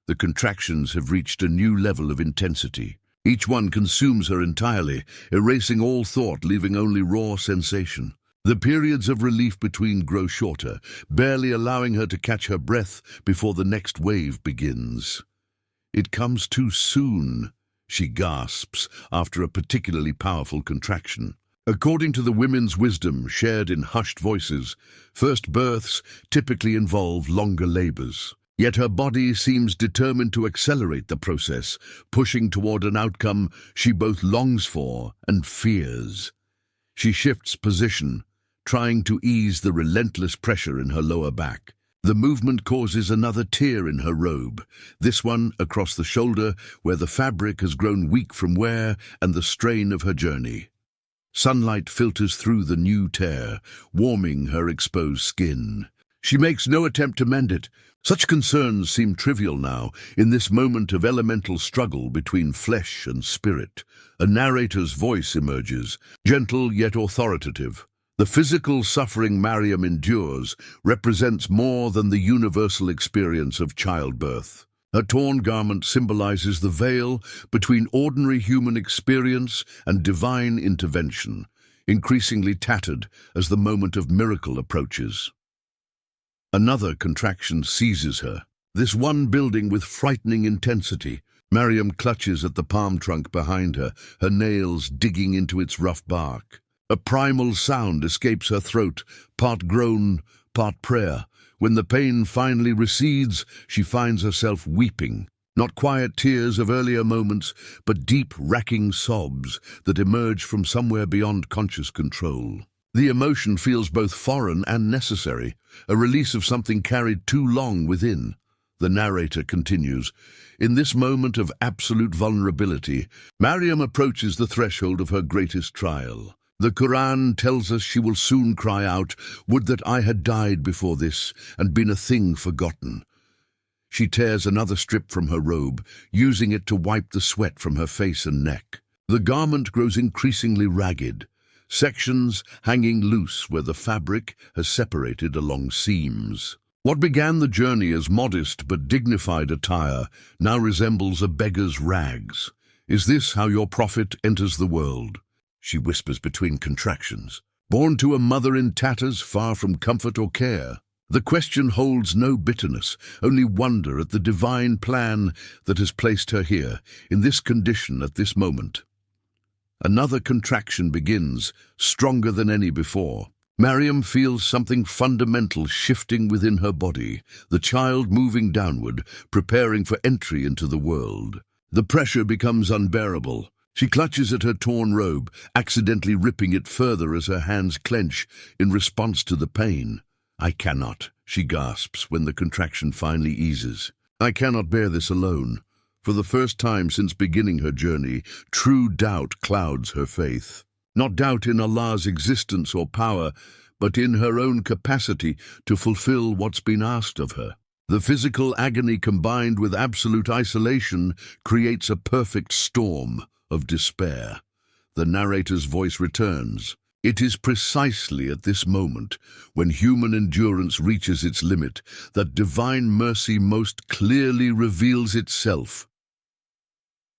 A: The contractions have reached a new level of intensity. Each one consumes her entirely, erasing all thought, leaving only raw sensation. The periods of relief between grow shorter, barely allowing her to catch her breath before the next wave begins. "It comes too soon," she gasps after a particularly powerful contraction. According to the women's wisdom shared in hushed voices, first births typically involve longer labors. Yet her body seems determined to accelerate the process, pushing toward an outcome she both longs for and fears. She shifts position, trying to ease the relentless pressure in her lower back. The movement causes another tear in her robe, this one across the shoulder where the fabric has grown weak from wear and the strain of her journey. Sunlight filters through the new tear, warming her exposed skin. She makes no attempt to mend it. Such concerns seem trivial now, in this moment of elemental struggle between flesh and spirit. A narrator's voice emerges, gentle yet authoritative. The physical suffering Maryam endures represents more than the universal experience of childbirth. Her torn garment symbolizes the veil between ordinary human experience and divine intervention, increasingly tattered as the moment of miracle approaches. Another contraction seizes her, this one building with frightening intensity. Maryam clutches at the palm trunk behind her, her nails digging into its rough bark. A primal sound escapes her throat, part groan, part prayer. When the pain finally recedes, she finds herself weeping. Not quiet tears of earlier moments, but deep, racking sobs that emerge from somewhere beyond conscious control. The emotion feels both foreign and necessary, a release of something carried too long within. The narrator continues, "In this moment of absolute vulnerability, Maryam approaches the threshold of her greatest trial. The Qur'an tells us she will soon cry out, 'Would that I had died before this and been a thing forgotten.'" She tears another strip from her robe, using it to wipe the sweat from her face and neck. The garment grows increasingly ragged, sections hanging loose where the fabric has separated along seams. What began the journey as modest but dignified attire now resembles a beggar's rags. "Is this how your prophet enters the world?" she whispers between contractions. "Born to a mother in tatters, far from comfort or care?" The question holds no bitterness, only wonder at the divine plan that has placed her here, in this condition at this moment. Another contraction begins, stronger than any before. Maryam feels something fundamental shifting within her body, the child moving downward, preparing for entry into the world. The pressure becomes unbearable. She clutches at her torn robe, accidentally ripping it further as her hands clench in response to the pain. "I cannot," she gasps when the contraction finally eases. "I cannot bear this alone." For the first time since beginning her journey, true doubt clouds her faith. Not doubt in Allah's existence or power, but in her own capacity to fulfill what's been asked of her. The physical agony combined with absolute isolation creates a perfect storm of despair. The narrator's voice returns. "It is precisely at this moment, when human endurance reaches its limit, that divine mercy most clearly reveals itself."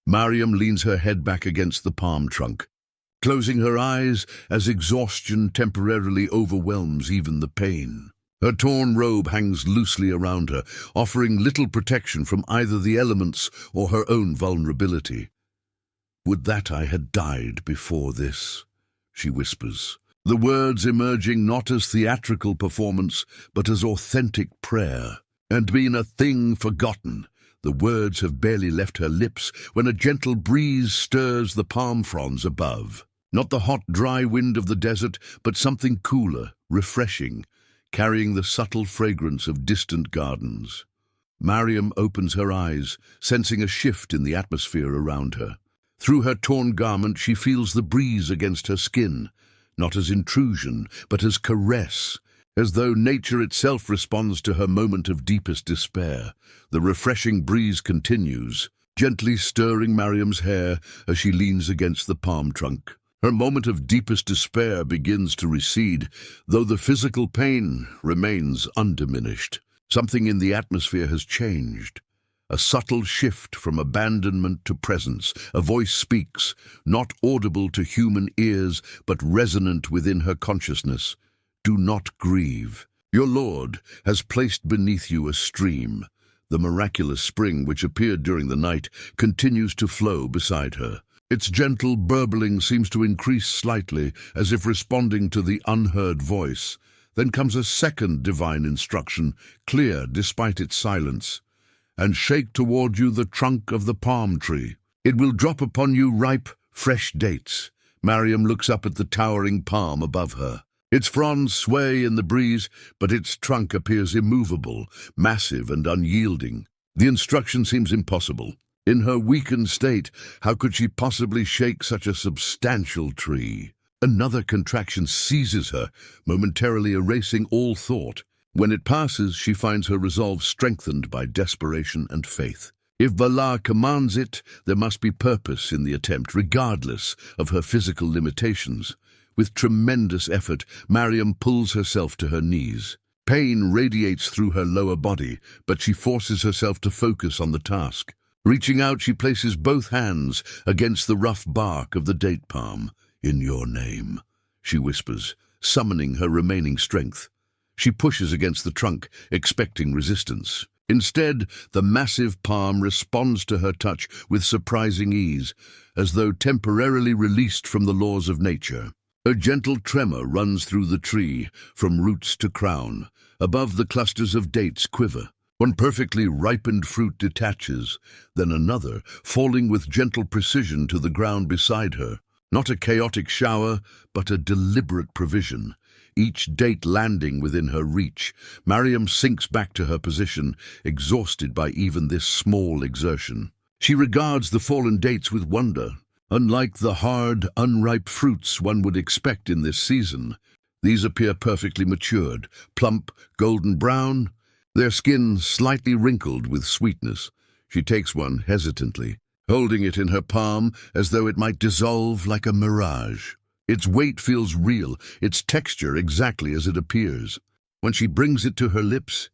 A: Maryam leans her head back against the palm trunk, closing her eyes as exhaustion temporarily overwhelms even the pain. Her torn robe hangs loosely around her, offering little protection from either the elements or her own vulnerability. "Would that I had died before this," she whispers, the words emerging not as theatrical performance, but as authentic prayer. "And been a thing forgotten." The words have barely left her lips when a gentle breeze stirs the palm fronds above. Not the hot, dry wind of the desert, but something cooler, refreshing, carrying the subtle fragrance of distant gardens. Maryam opens her eyes, sensing a shift in the atmosphere around her. Through her torn garment, she feels the breeze against her skin, not as intrusion, but as caress, as though nature itself responds to her moment of deepest despair. The refreshing breeze continues, gently stirring Maryam's hair as she leans against the palm trunk. Her moment of deepest despair begins to recede, though the physical pain remains undiminished. Something in the atmosphere has changed. A subtle shift from abandonment to presence. A voice speaks, not audible to human ears, but resonant within her consciousness. Do not grieve. Your Lord has placed beneath you a stream. The miraculous spring which appeared during the night continues to flow beside her. Its gentle burbling seems to increase slightly, as if responding to the unheard voice. Then comes a second divine instruction, clear despite its silence. And shake toward you the trunk of the palm tree. It will drop upon you ripe, fresh dates. Maryam looks up at the towering palm above her. Its fronds sway in the breeze, but its trunk appears immovable, massive and unyielding. The instruction seems impossible. In her weakened state, how could she possibly shake such a substantial tree? Another contraction seizes her, momentarily erasing all thought. When it passes, she finds her resolve strengthened by desperation and faith. If Allah commands it, there must be purpose in the attempt, regardless of her physical limitations. With tremendous effort, Maryam pulls herself to her knees. Pain radiates through her lower body, but she forces herself to focus on the task. Reaching out, she places both hands against the rough bark of the date palm. "In your name," she whispers, summoning her remaining strength. She pushes against the trunk, expecting resistance. Instead, the massive palm responds to her touch with surprising ease, as though temporarily released from the laws of nature. A gentle tremor runs through the tree, from roots to crown. Above, the clusters of dates quiver. One perfectly ripened fruit detaches, then another, falling with gentle precision to the ground beside her. Not a chaotic shower, but a deliberate provision. Each date landing within her reach. Maryam sinks back to her position, exhausted by even this small exertion. She regards the fallen dates with wonder. Unlike the hard, unripe fruits one would expect in this season, these appear perfectly matured, plump, golden brown, their skin slightly wrinkled with sweetness. She takes one hesitantly, holding it in her palm as though it might dissolve like a mirage. Its weight feels real, its texture exactly as it appears. When she brings it to her lips,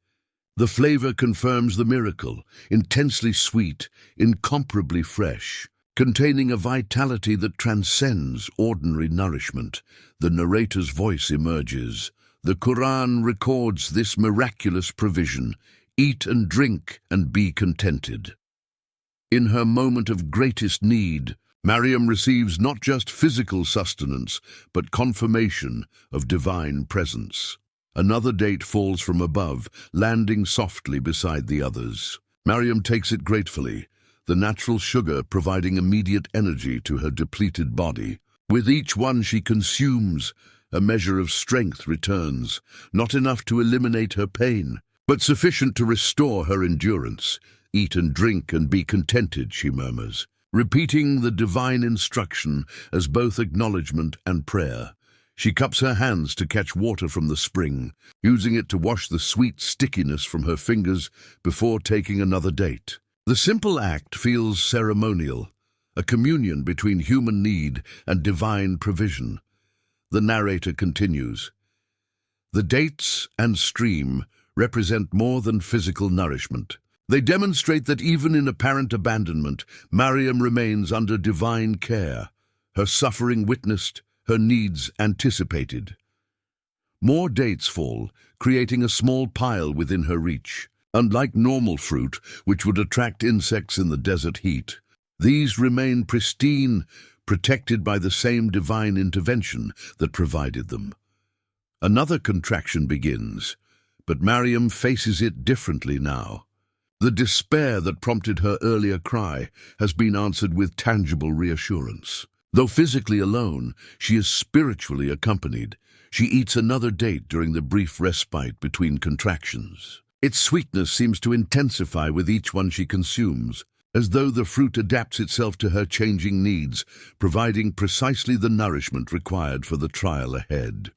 A: the flavor confirms the miracle, intensely sweet, incomparably fresh, containing a vitality that transcends ordinary nourishment. The narrator's voice emerges. The Qur'an records this miraculous provision. Eat and drink and be contented. In her moment of greatest need, Maryam receives not just physical sustenance, but confirmation of divine presence. Another date falls from above, landing softly beside the others. Maryam takes it gratefully, the natural sugar providing immediate energy to her depleted body. With each one she consumes, a measure of strength returns, not enough to eliminate her pain, but sufficient to restore her endurance. Eat and drink and be contented, she murmurs, repeating the divine instruction as both acknowledgement and prayer. She cups her hands to catch water from the spring, using it to wash the sweet stickiness from her fingers before taking another date. The simple act feels ceremonial, a communion between human need and divine provision. The narrator continues. The dates and stream represent more than physical nourishment. They demonstrate that even in apparent abandonment, Maryam remains under divine care, her suffering witnessed, her needs anticipated. More dates fall, creating a small pile within her reach. Unlike normal fruit, which would attract insects in the desert heat, these remain pristine, protected by the same divine intervention that provided them. Another contraction begins, but Maryam faces it differently now. The despair that prompted her earlier cry has been answered with tangible reassurance. Though physically alone, she is spiritually accompanied. She eats another date during the brief respite between contractions. Its sweetness seems to intensify with each one she consumes, as though the fruit adapts itself to her changing needs, providing precisely the nourishment required for the trial ahead.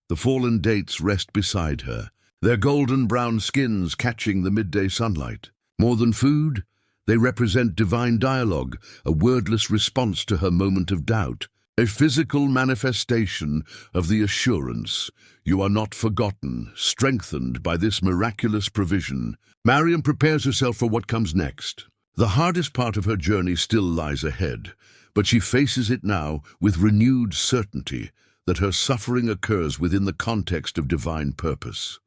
A: The fallen dates rest beside her, their golden brown skins catching the midday sunlight. More than food, they represent divine dialogue, a wordless response to her moment of doubt, a physical manifestation of the assurance, "You are not forgotten," strengthened by this miraculous provision. Maryam prepares herself for what comes next. The hardest part of her journey still lies ahead, but she faces it now with renewed certainty that her suffering occurs within the context of divine purpose.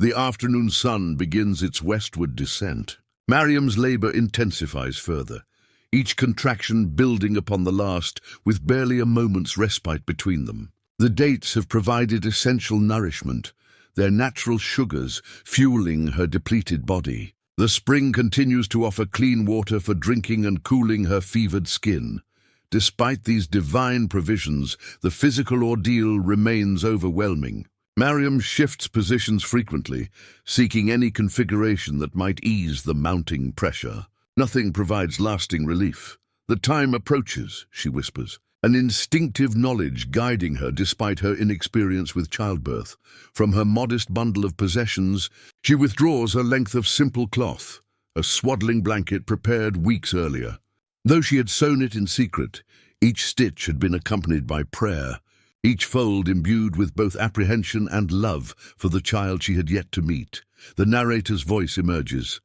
A: The afternoon sun begins its westward descent. Maryam's labor intensifies further, each contraction building upon the last, with barely a moment's respite between them. The dates have provided essential nourishment, their natural sugars fueling her depleted body. The spring continues to offer clean water for drinking and cooling her fevered skin. Despite these divine provisions, the physical ordeal remains overwhelming. Maryam shifts positions frequently, seeking any configuration that might ease the mounting pressure. Nothing provides lasting relief. "The time approaches," she whispers, an instinctive knowledge guiding her despite her inexperience with childbirth. From her modest bundle of possessions, she withdraws a length of simple cloth, a swaddling blanket prepared weeks earlier. Though she had sewn it in secret, each stitch had been accompanied by prayer, each fold imbued with both apprehension and love for the child she had yet to meet. The narrator's voice emerges.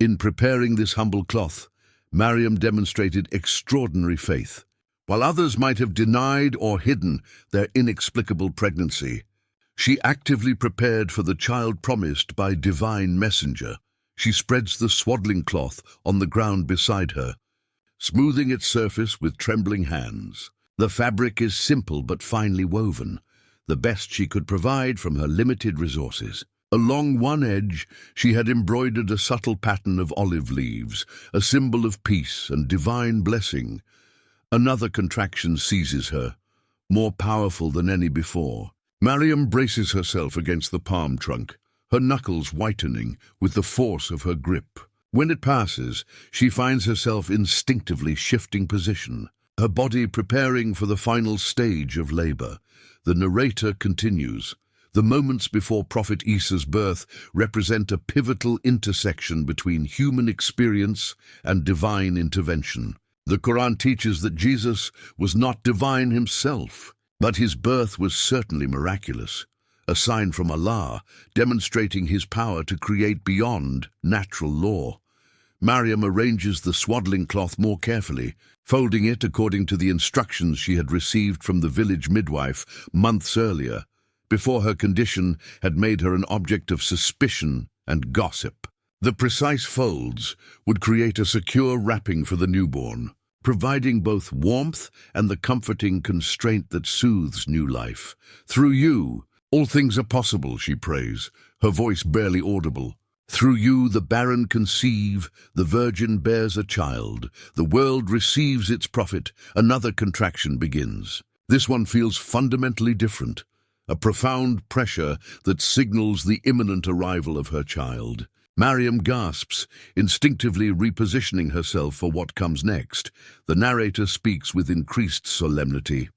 A: In preparing this humble cloth, Maryam demonstrated extraordinary faith. While others might have denied or hidden their inexplicable pregnancy, she actively prepared for the child promised by divine messenger. She spreads the swaddling cloth on the ground beside her, smoothing its surface with trembling hands. The fabric is simple but finely woven, the best she could provide from her limited resources. Along one edge, she had embroidered a subtle pattern of olive leaves, a symbol of peace and divine blessing. Another contraction seizes her, more powerful than any before. Maryam braces herself against the palm trunk, her knuckles whitening with the force of her grip. When it passes, she finds herself instinctively shifting position, her body preparing for the final stage of labor. The narrator continues. The moments before Prophet Isa's birth represent a pivotal intersection between human experience and divine intervention. The Qur'an teaches that Jesus was not divine himself, but his birth was certainly miraculous, a sign from Allah demonstrating his power to create beyond natural law. Maryam arranges the swaddling cloth more carefully, folding it according to the instructions she had received from the village midwife months earlier, before her condition had made her an object of suspicion and gossip. The precise folds would create a secure wrapping for the newborn, providing both warmth and the comforting constraint that soothes new life. "Through you, all things are possible," she prays, her voice barely audible. "Through you the barren conceive, the virgin bears a child, the world receives its prophet." Another contraction begins. This one feels fundamentally different, a profound pressure that signals the imminent arrival of her child. Maryam gasps, instinctively repositioning herself for what comes next. The narrator speaks with increased solemnity.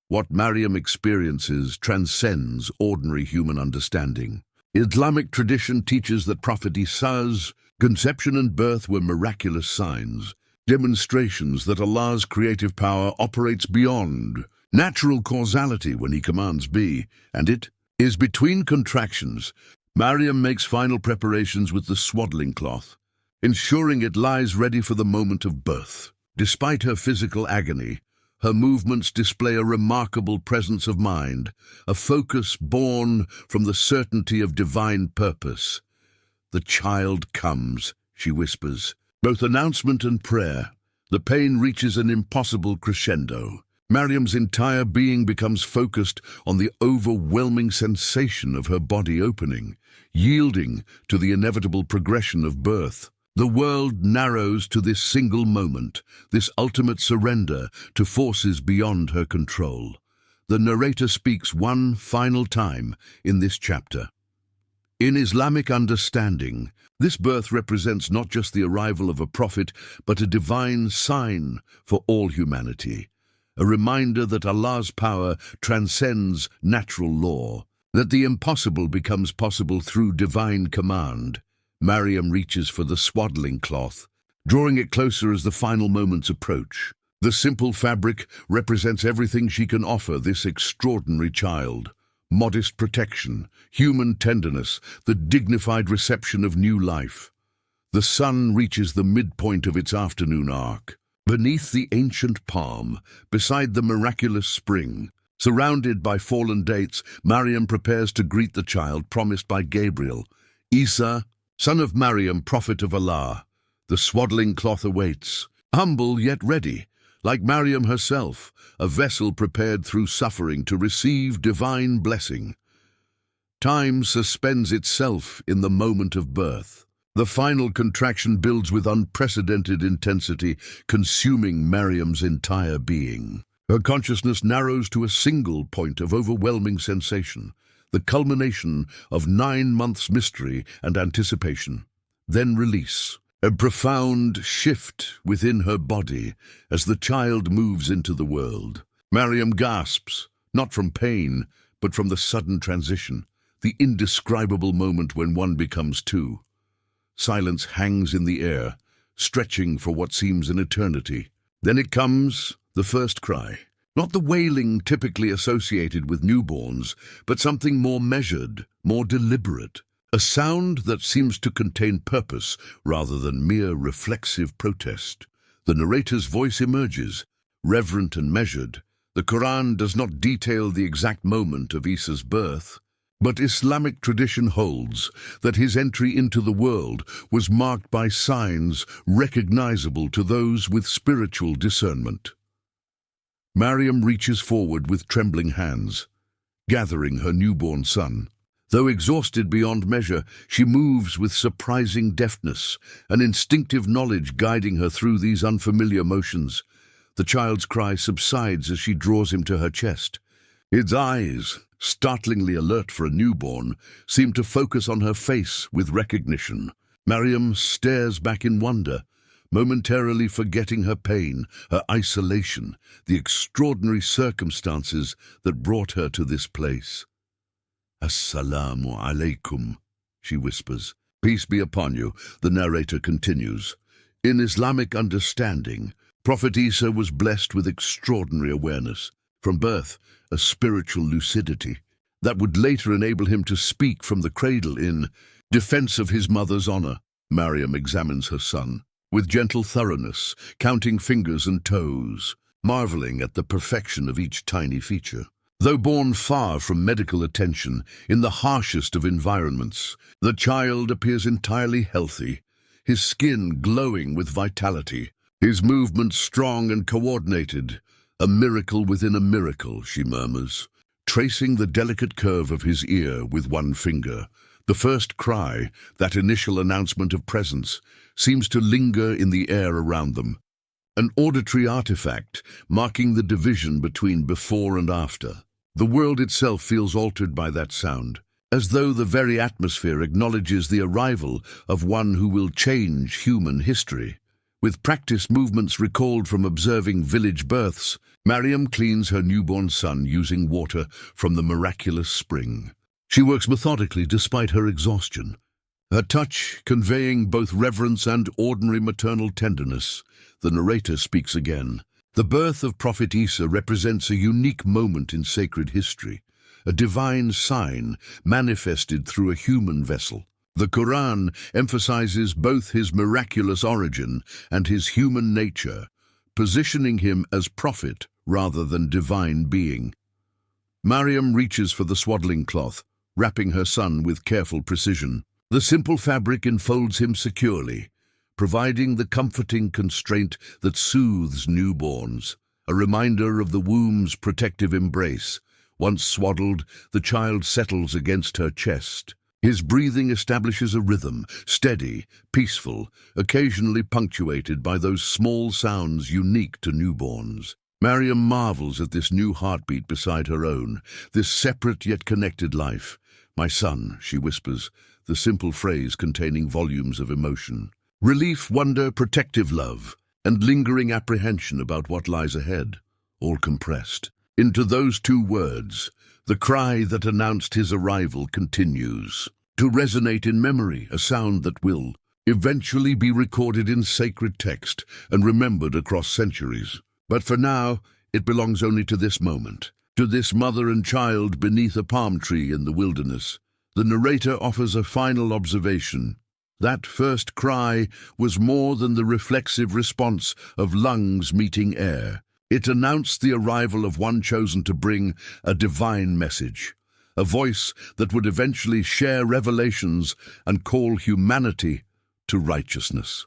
A: What Maryam experiences transcends ordinary human understanding. Islamic tradition teaches that Prophet Isa's conception and birth were miraculous signs, demonstrations that Allah's creative power operates beyond natural causality when he commands be, and it is between contractions. Maryam makes final preparations with the swaddling cloth, ensuring it lies ready for the moment of birth. Despite her physical agony, her movements display a remarkable presence of mind, a focus born from the certainty of divine purpose. "The child comes," she whispers. Both announcement and prayer, the pain reaches an impossible crescendo. Maryam's entire being becomes focused on the overwhelming sensation of her body opening, yielding to the inevitable progression of birth. The world narrows to this single moment, this ultimate surrender to forces beyond her control. The narrator speaks one final time in this chapter. In Islamic understanding, this birth represents not just the arrival of a prophet, but a divine sign for all humanity. A reminder that Allah's power transcends natural law, that the impossible becomes possible through divine command. Maryam reaches for the swaddling cloth, drawing it closer as the final moments approach. The simple fabric represents everything she can offer this extraordinary child. Modest protection, human tenderness, the dignified reception of new life. The sun reaches the midpoint of its afternoon arc. Beneath the ancient palm, beside the miraculous spring, surrounded by fallen dates, Maryam prepares to greet the child promised by Gabriel. Isa, son of Maryam, prophet of Allah. The swaddling cloth awaits, humble yet ready, like Maryam herself, a vessel prepared through suffering to receive divine blessing. Time suspends itself in the moment of birth. The final contraction builds with unprecedented intensity, consuming Maryam's entire being. Her consciousness narrows to a single point of overwhelming sensation, the culmination of 9 months' mystery and anticipation. Then release, a profound shift within her body as the child moves into the world. Maryam gasps, not from pain, but from the sudden transition, the indescribable moment when one becomes two. Silence hangs in the air, stretching for what seems an eternity. Then it comes, the first cry. Not the wailing typically associated with newborns, but something more measured, more deliberate. A sound that seems to contain purpose rather than mere reflexive protest. The narrator's voice emerges, reverent and measured. The Qur'an does not detail the exact moment of Isa's birth, but Islamic tradition holds that his entry into the world was marked by signs recognizable to those with spiritual discernment. Maryam reaches forward with trembling hands, gathering her newborn son. Though exhausted beyond measure, she moves with surprising deftness, an instinctive knowledge guiding her through these unfamiliar motions. The child's cry subsides as she draws him to her chest. Its eyes, startlingly alert for a newborn, seem to focus on her face with recognition. Maryam stares back in wonder, momentarily forgetting her pain, her isolation, the extraordinary circumstances that brought her to this place. "Assalamu alaikum," she whispers. "Peace be upon you," the narrator continues. In Islamic understanding, Prophet Isa was blessed with extraordinary awareness. From birth, a spiritual lucidity that would later enable him to speak from the cradle in defense of his mother's honor. Maryam examines her son with gentle thoroughness, counting fingers and toes, marveling at the perfection of each tiny feature. Though born far from medical attention, in the harshest of environments, the child appears entirely healthy, his skin glowing with vitality, his movements strong and coordinated. "A miracle within a miracle," she murmurs, tracing the delicate curve of his ear with one finger. The first cry, that initial announcement of presence, seems to linger in the air around them, an auditory artifact marking the division between before and after. The world itself feels altered by that sound, as though the very atmosphere acknowledges the arrival of one who will change human history. With practiced movements recalled from observing village births, Maryam cleans her newborn son using water from the miraculous spring. She works methodically despite her exhaustion, her touch conveying both reverence and ordinary maternal tenderness. The narrator speaks again. The birth of Prophet Isa represents a unique moment in sacred history, a divine sign manifested through a human vessel. The Qur'an emphasizes both his miraculous origin and his human nature, positioning him as prophet rather than divine being. Maryam reaches for the swaddling cloth, wrapping her son with careful precision. The simple fabric enfolds him securely, providing the comforting constraint that soothes newborns. a reminder of the womb's protective embrace. Once swaddled, the child settles against her chest. His breathing establishes a rhythm, steady, peaceful, occasionally punctuated by those small sounds unique to newborns. Maryam marvels at this new heartbeat beside her own, this separate yet connected life. "My son," she whispers, the simple phrase containing volumes of emotion. Relief, wonder, protective love, and lingering apprehension about what lies ahead, all compressed into those two words. The cry that announced his arrival continues to resonate in memory, a sound that will eventually be recorded in sacred text and remembered across centuries. But for now, it belongs only to this moment, to this mother and child beneath a palm tree in the wilderness. The narrator offers a final observation. That first cry was more than the reflexive response of lungs meeting air. It announced the arrival of one chosen to bring a divine message, a voice that would eventually share revelations and call humanity to righteousness.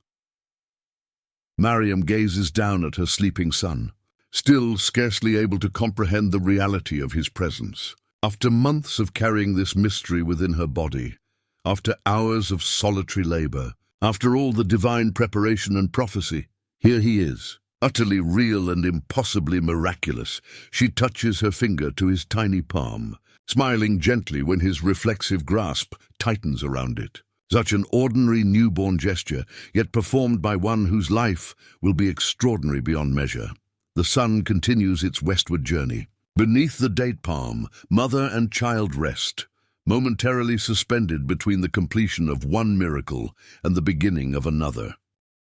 A: Maryam gazes down at her sleeping son, still scarcely able to comprehend the reality of his presence. After months of carrying this mystery within her body, after hours of solitary labor, after all the divine preparation and prophecy, here he is, utterly real and impossibly miraculous. She touches her finger to his tiny palm, smiling gently when his reflexive grasp tightens around it. Such an ordinary newborn gesture, yet performed by one whose life will be extraordinary beyond measure. The sun continues its westward journey. Beneath the date palm, mother and child rest, momentarily suspended between the completion of one miracle and the beginning of another.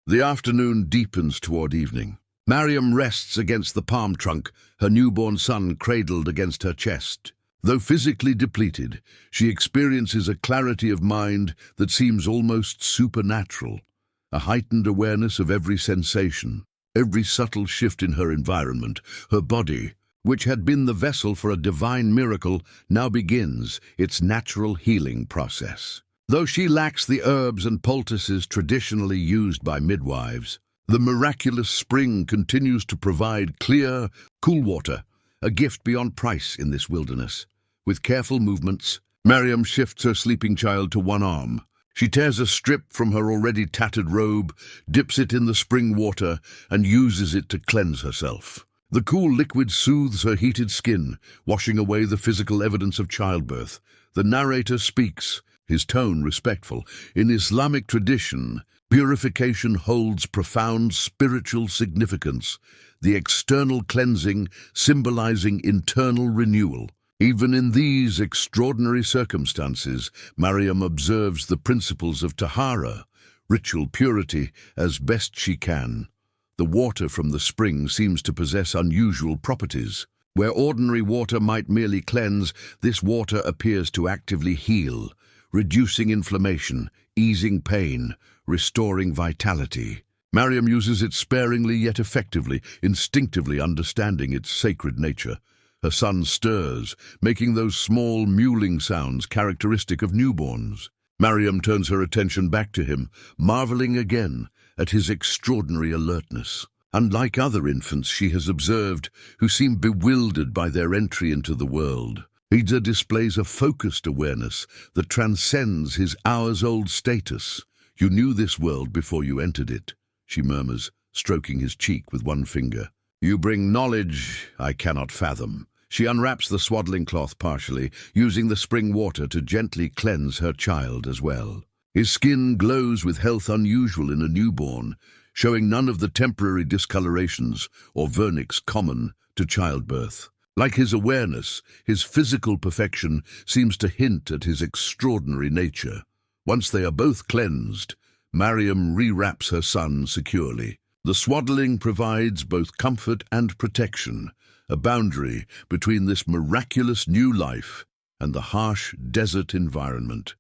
A: The afternoon deepens toward evening. Maryam rests against the palm trunk, her newborn son cradled against her chest. Though physically depleted, she experiences a clarity of mind that seems almost supernatural, a heightened awareness of every sensation, every subtle shift in her environment. Her body, which had been the vessel for a divine miracle, now begins its natural healing process. Though she lacks the herbs and poultices traditionally used by midwives, the miraculous spring continues to provide clear, cool water, a gift beyond price in this wilderness. With careful movements, Maryam shifts her sleeping child to one arm. She tears a strip from her already tattered robe, dips it in the spring water, and uses it to cleanse herself. The cool liquid soothes her heated skin, washing away the physical evidence of childbirth. The narrator speaks, his tone respectful. In Islamic tradition, purification holds profound spiritual significance, the external cleansing symbolizing internal renewal. Even in these extraordinary circumstances, Maryam observes the principles of tahara, ritual purity, as best she can. The water from the spring seems to possess unusual properties. Where ordinary water might merely cleanse, this water appears to actively heal, reducing inflammation, easing pain, restoring vitality. Maryam uses it sparingly yet effectively, instinctively understanding its sacred nature. Her son stirs, making those small mewling sounds characteristic of newborns. Maryam turns her attention back to him, marveling again at his extraordinary alertness. Unlike other infants she has observed, who seem bewildered by their entry into the world, Ida displays a focused awareness that transcends his hours-old status. "You knew this world before you entered it," she murmurs, stroking his cheek with one finger. "You bring knowledge I cannot fathom." She unwraps the swaddling cloth partially, using the spring water to gently cleanse her child as well. His skin glows with health unusual in a newborn, showing none of the temporary discolorations or vernix common to childbirth. Like his awareness, his physical perfection seems to hint at his extraordinary nature. Once they are both cleansed, Maryam rewraps her son securely. The swaddling provides both comfort and protection, a boundary between this miraculous new life and the harsh desert environment.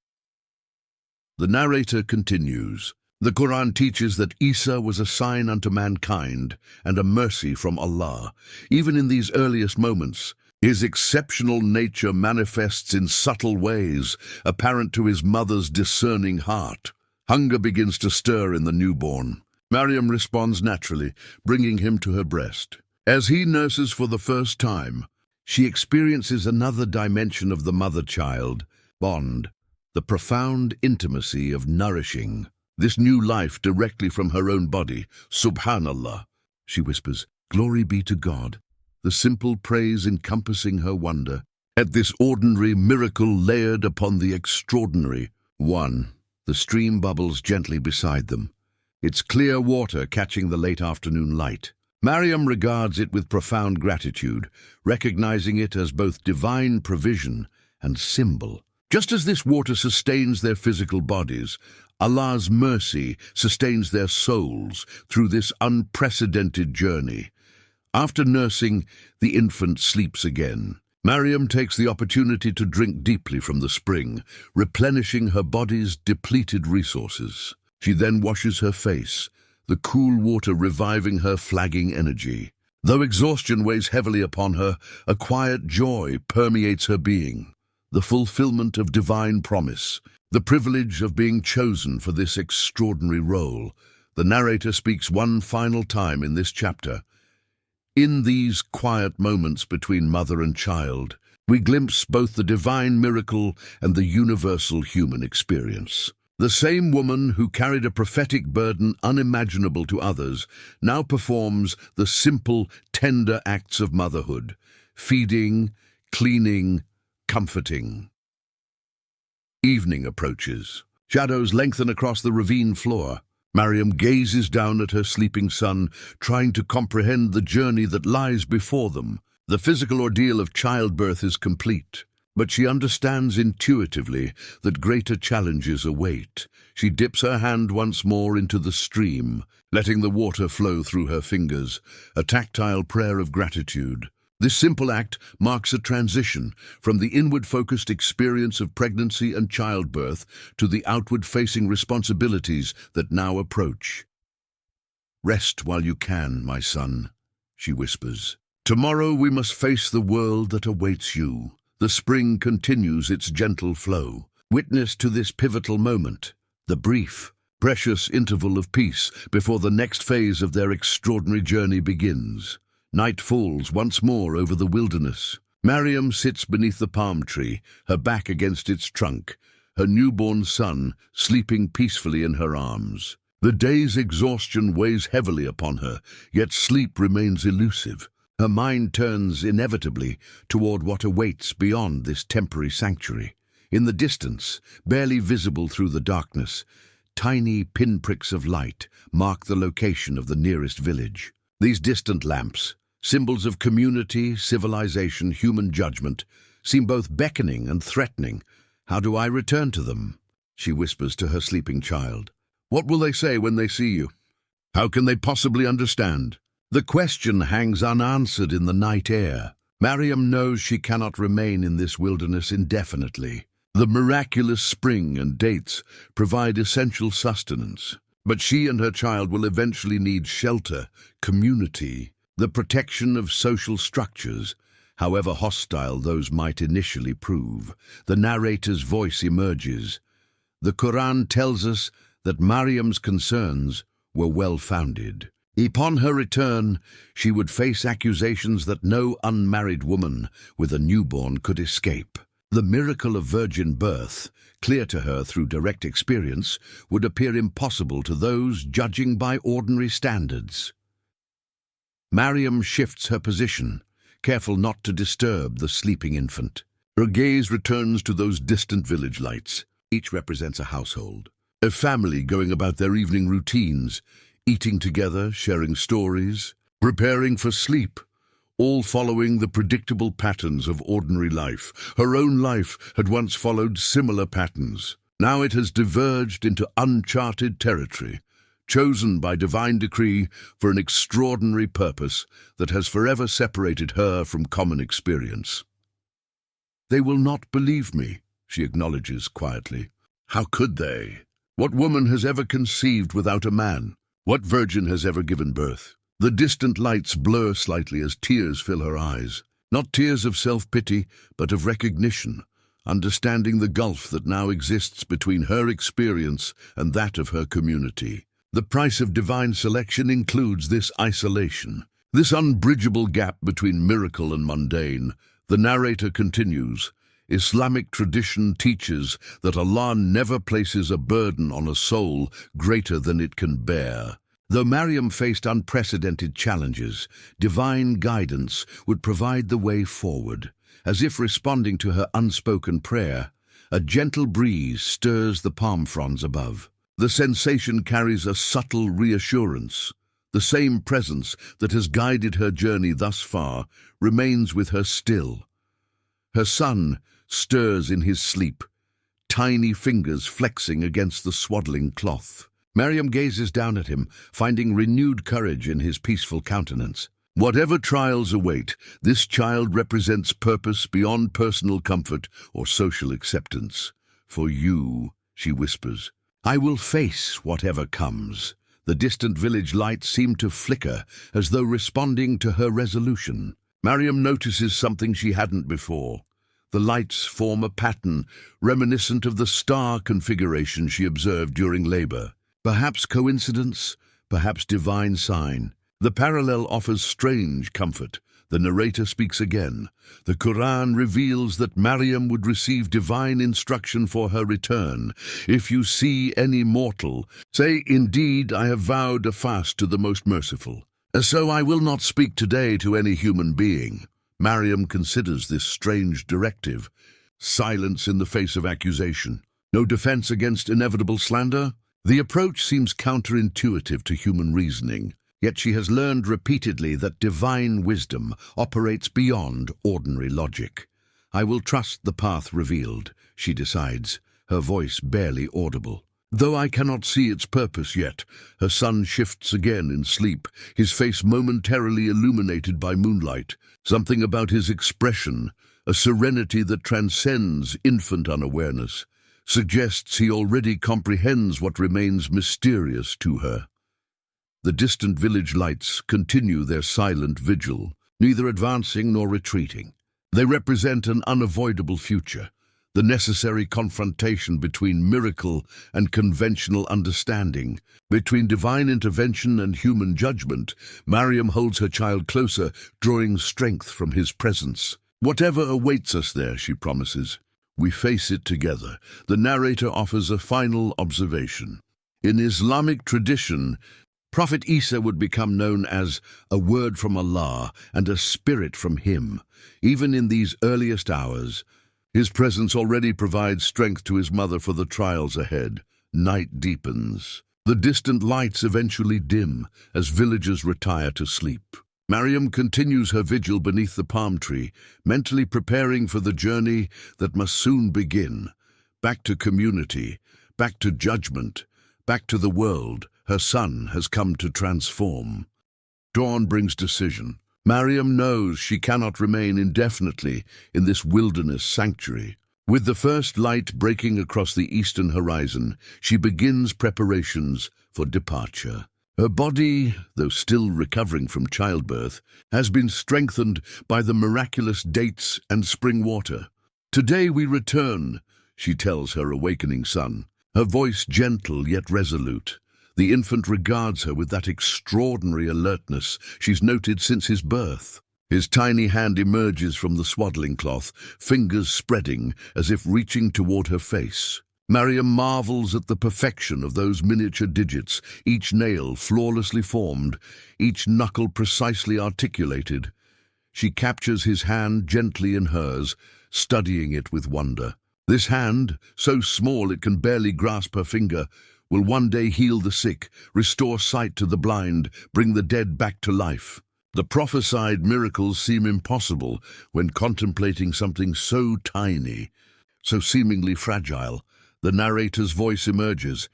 A: The narrator continues. The Qur'an teaches that Isa was a sign unto mankind and a mercy from Allah. Even in these earliest moments, his exceptional nature manifests in subtle ways, apparent to his mother's discerning heart. Hunger begins to stir in the newborn. Maryam responds naturally, bringing him to her breast. As he nurses for the first time, she experiences another dimension of the mother-child bond, the profound intimacy of nourishing this new life directly from her own body. Subhanallah, she whispers, glory be to God, the simple praise encompassing her wonder at this ordinary miracle layered upon the extraordinary. 1. The stream bubbles gently beside them, its clear water catching the late afternoon light. Maryam regards it with profound gratitude, recognizing it as both divine provision and symbol. Just as this water sustains their physical bodies, Allah's mercy sustains their souls through this unprecedented journey. After nursing, the infant sleeps again. Maryam takes the opportunity to drink deeply from the spring, replenishing her body's depleted resources. She then washes her face, the cool water reviving her flagging energy. Though exhaustion weighs heavily upon her, a quiet joy permeates her being. The fulfillment of divine promise, the privilege of being chosen for this extraordinary role. The narrator speaks one final time in this chapter. In these quiet moments between mother and child, we glimpse both the divine miracle and the universal human experience. The same woman who carried a prophetic burden unimaginable to others now performs the simple, tender acts of motherhood, feeding, cleaning, comforting. Evening approaches. Shadows lengthen across the ravine floor. Maryam gazes down at her sleeping son, trying to comprehend the journey that lies before them. The physical ordeal of childbirth is complete, but she understands intuitively that greater challenges await. She dips her hand once more into the stream, letting the water flow through her fingers, a tactile prayer of gratitude. This simple act marks a transition from the inward-focused experience of pregnancy and childbirth to the outward-facing responsibilities that now approach. Rest while you can, my son, she whispers. Tomorrow we must face the world that awaits you. The spring continues its gentle flow. Witness to this pivotal moment, the brief, precious interval of peace before the next phase of their extraordinary journey begins. Night falls once more over the wilderness. Maryam sits beneath the palm tree, her back against its trunk, her newborn son sleeping peacefully in her arms. The day's exhaustion weighs heavily upon her, yet sleep remains elusive. Her mind turns inevitably toward what awaits beyond this temporary sanctuary. In the distance, barely visible through the darkness, tiny pinpricks of light mark the location of the nearest village. These distant lamps, symbols of community, civilization, human judgment, seem both beckoning and threatening. How do I return to them? She whispers to her sleeping child. What will they say when they see you? How can they possibly understand? The question hangs unanswered in the night air. Maryam knows she cannot remain in this wilderness indefinitely. The miraculous spring and dates provide essential sustenance, but she and her child will eventually need shelter, community, the protection of social structures, however hostile those might initially prove. The narrator's voice emerges. The Qur'an tells us that Maryam's concerns were well-founded. Upon her return, she would face accusations that no unmarried woman with a newborn could escape. The miracle of virgin birth, clear to her through direct experience, would appear impossible to those judging by ordinary standards. Maryam shifts her position, careful not to disturb the sleeping infant. Her gaze returns to those distant village lights. Each represents a household, a family going about their evening routines, eating together, sharing stories, preparing for sleep, all following the predictable patterns of ordinary life. Her own life had once followed similar patterns. Now it has diverged into uncharted territory, chosen by divine decree for an extraordinary purpose that has forever separated her from common experience. They will not believe me, she acknowledges quietly. How could they? What woman has ever conceived without a man? What virgin has ever given birth? The distant lights blur slightly as tears fill her eyes. Not tears of self-pity, but of recognition, understanding the gulf that now exists between her experience and that of her community. The price of divine selection includes this isolation. This unbridgeable gap between miracle and mundane, the narrator continues, Islamic tradition teaches that Allah never places a burden on a soul greater than it can bear. Though Maryam faced unprecedented challenges, divine guidance would provide the way forward. As if responding to her unspoken prayer, a gentle breeze stirs the palm fronds above. The sensation carries a subtle reassurance. The same presence that has guided her journey thus far remains with her still. Her son stirs in his sleep, tiny fingers flexing against the swaddling cloth. Maryam gazes down at him, finding renewed courage in his peaceful countenance. Whatever trials await, this child represents purpose beyond personal comfort or social acceptance. For you, she whispers, I will face whatever comes. The distant village lights seem to flicker, as though responding to her resolution. Maryam notices something she hadn't before. The lights form a pattern reminiscent of the star configuration she observed during labor. Perhaps coincidence, perhaps divine sign. The parallel offers strange comfort. The narrator speaks again. The Qur'an reveals that Maryam would receive divine instruction for her return. If you see any mortal, say, indeed, I have vowed a fast to the most merciful. So I will not speak today to any human being. Maryam considers this strange directive. Silence in the face of accusation. No defense against inevitable slander? The approach seems counterintuitive to human reasoning, yet she has learned repeatedly that divine wisdom operates beyond ordinary logic. I will trust the path revealed, she decides, her voice barely audible. Though I cannot see its purpose yet, her son shifts again in sleep, his face momentarily illuminated by moonlight. Something about his expression, a serenity that transcends infant unawareness, suggests he already comprehends what remains mysterious to her. The distant village lights continue their silent vigil, neither advancing nor retreating. They represent an unavoidable future, the necessary confrontation between miracle and conventional understanding. Between divine intervention and human judgment, Maryam holds her child closer, drawing strength from his presence. Whatever awaits us there, she promises, we face it together. The narrator offers a final observation. In Islamic tradition, Prophet Isa would become known as a word from Allah and a spirit from him. Even in these earliest hours, his presence already provides strength to his mother for the trials ahead. Night deepens. The distant lights eventually dim as villagers retire to sleep. Maryam continues her vigil beneath the palm tree, mentally preparing for the journey that must soon begin. Back to community, back to judgment, back to the world her son has come to transform. Dawn brings decision. Maryam knows she cannot remain indefinitely in this wilderness sanctuary. With the first light breaking across the eastern horizon, she begins preparations for departure. Her body, though still recovering from childbirth, has been strengthened by the miraculous dates and spring water. Today we return, she tells her awakening son, her voice gentle yet resolute. The infant regards her with that extraordinary alertness she's noted since his birth. His tiny hand emerges from the swaddling cloth, fingers spreading as if reaching toward her face. Maryam marvels at the perfection of those miniature digits, each nail flawlessly formed, each knuckle precisely articulated. She captures his hand gently in hers, studying it with wonder. This hand, so small it can barely grasp her finger, will one day heal the sick, restore sight to the blind, bring the dead back to life. The prophesied miracles seem impossible when contemplating something so tiny, so seemingly fragile. The narrator's voice emerges.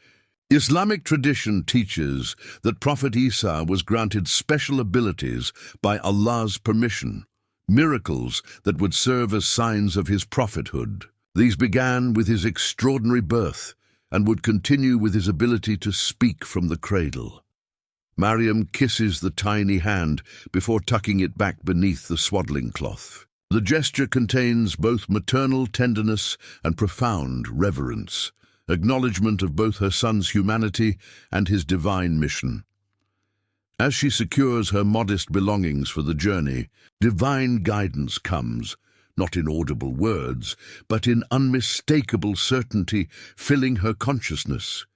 A: Islamic tradition teaches that Prophet Isa was granted special abilities by Allah's permission, miracles that would serve as signs of his prophethood. These began with his extraordinary birth and would continue with his ability to speak from the cradle. Maryam kisses the tiny hand before tucking it back beneath the swaddling cloth. The gesture contains both maternal tenderness and profound reverence, acknowledgement of both her son's humanity and his divine mission. As she secures her modest belongings for the journey, divine guidance comes, not in audible words, but in unmistakable certainty filling her consciousness.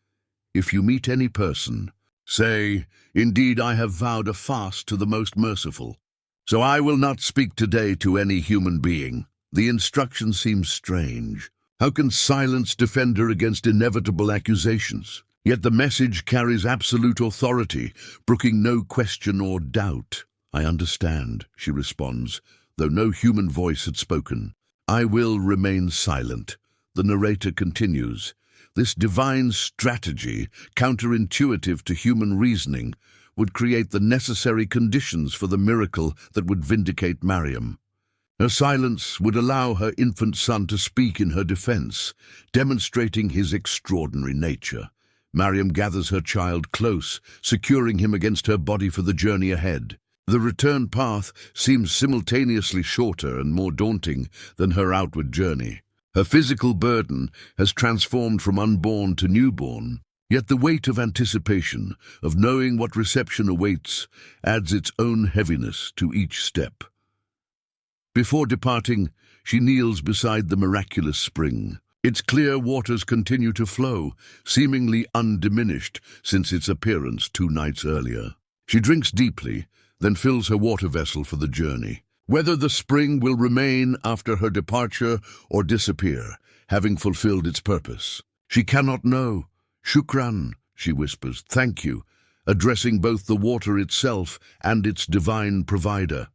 A: If you meet any person, say, "Indeed, I have vowed a fast to the most merciful, so I will not speak today to any human being." The instruction seems strange. How can silence defend her against inevitable accusations? Yet the message carries absolute authority, brooking no question or doubt. "I understand," she responds, though no human voice had spoken. "I will remain silent." The narrator continues. This divine strategy, counterintuitive to human reasoning, would create the necessary conditions for the miracle that would vindicate Maryam. Her silence would allow her infant son to speak in her defense, demonstrating his extraordinary nature. Maryam gathers her child close, securing him against her body for the journey ahead. The return path seems simultaneously shorter and more daunting than her outward journey. Her physical burden has transformed from unborn to newborn, yet the weight of anticipation, of knowing what reception awaits, adds its own heaviness to each step. Before departing, she kneels beside the miraculous spring. Its clear waters continue to flow, seemingly undiminished since its appearance 2 nights earlier. She drinks deeply, then fills her water vessel for the journey. Whether the spring will remain after her departure or disappear, having fulfilled its purpose, she cannot know. "Shukran," she whispers, "thank you," addressing both the water itself and its divine provider.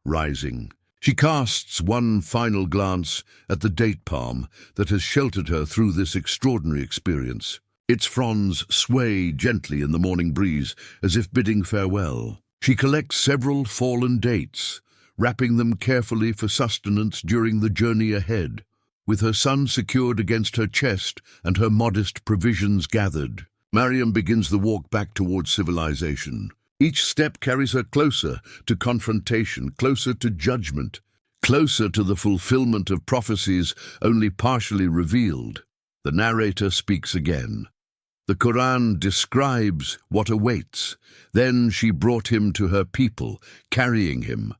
A: Rising, she casts one final glance at the date palm that has sheltered her through this extraordinary experience. Its fronds sway gently in the morning breeze, as if bidding farewell. She collects several fallen dates, wrapping them carefully for sustenance during the journey ahead. With her son secured against her chest and her modest provisions gathered, Maryam begins the walk back towards civilization. Each step carries her closer to confrontation, closer to judgment, closer to the fulfillment of prophecies only partially revealed. The narrator speaks again. The Qur'an describes what awaits. Then she brought him to her people, carrying him.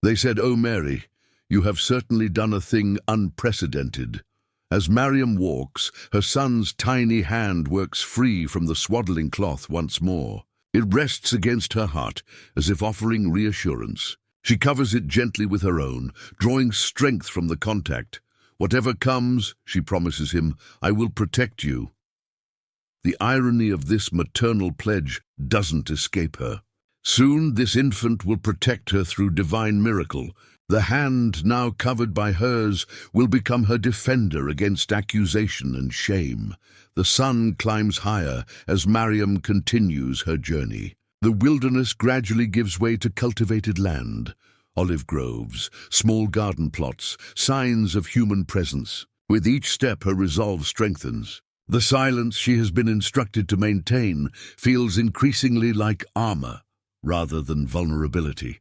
A: They said, "O Mary, you have certainly done a thing unprecedented." As Maryam walks, her son's tiny hand works free from the swaddling cloth once more. It rests against her heart, as if offering reassurance. She covers it gently with her own, drawing strength from the contact. "Whatever comes," she promises him, "I will protect you." The irony of this maternal pledge doesn't escape her. Soon this infant will protect her through divine miracle. The hand now covered by hers will become her defender against accusation and shame. The sun climbs higher as Maryam continues her journey. The wilderness gradually gives way to cultivated land, olive groves, small garden plots, signs of human presence. With each step her resolve strengthens. The silence she has been instructed to maintain feels increasingly like armor rather than vulnerability.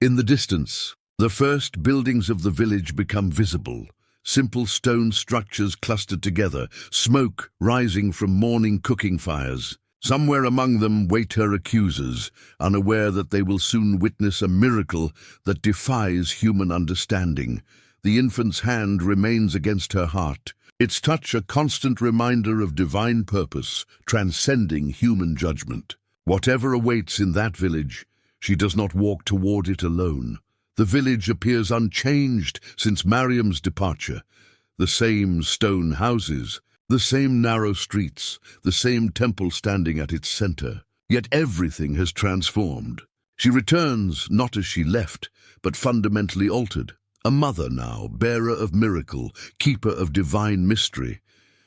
A: In the distance, the first buildings of the village become visible. Simple stone structures clustered together, smoke rising from morning cooking fires. Somewhere among them wait her accusers, unaware that they will soon witness a miracle that defies human understanding. The infant's hand remains against her heart, its touch a constant reminder of divine purpose, transcending human judgment. Whatever awaits in that village, she does not walk toward it alone. The village appears unchanged since Maryam's departure. The same stone houses, the same narrow streets, the same temple standing at its center. Yet everything has transformed. She returns not as she left, but fundamentally altered. A mother now, bearer of miracle, keeper of divine mystery.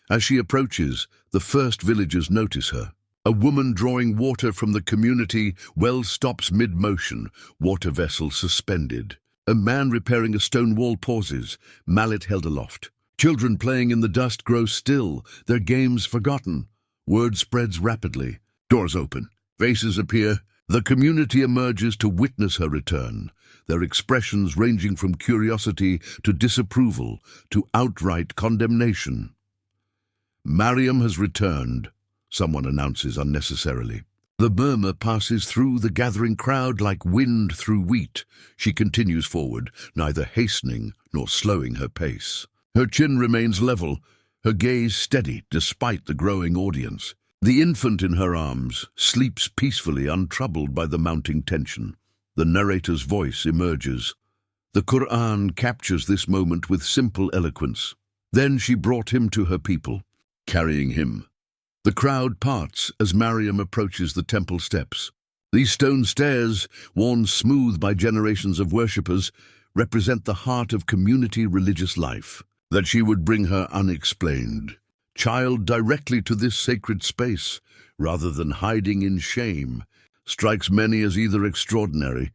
A: As she approaches, the first villagers notice her. A woman drawing water from the community well stops mid-motion, water vessel suspended. A man repairing a stone wall pauses, mallet held aloft. Children playing in the dust grow still, their games forgotten. Word spreads rapidly. Doors open. Faces appear. The community emerges to witness her return, their expressions ranging from curiosity to disapproval to outright condemnation. "Maryam has returned," someone announces unnecessarily. The murmur passes through the gathering crowd like wind through wheat. She continues forward, neither hastening nor slowing her pace. Her chin remains level, her gaze steady despite the growing audience. The infant in her arms sleeps peacefully, untroubled by the mounting tension. The narrator's voice emerges. The Qur'an captures this moment with simple eloquence. Then she brought him to her people, carrying him. The crowd parts as Maryam approaches the temple steps. These stone stairs, worn smooth by generations of worshippers, represent the heart of community religious life. That she would bring her unexplained child directly to this sacred space, rather than hiding in shame, strikes many as either extraordinary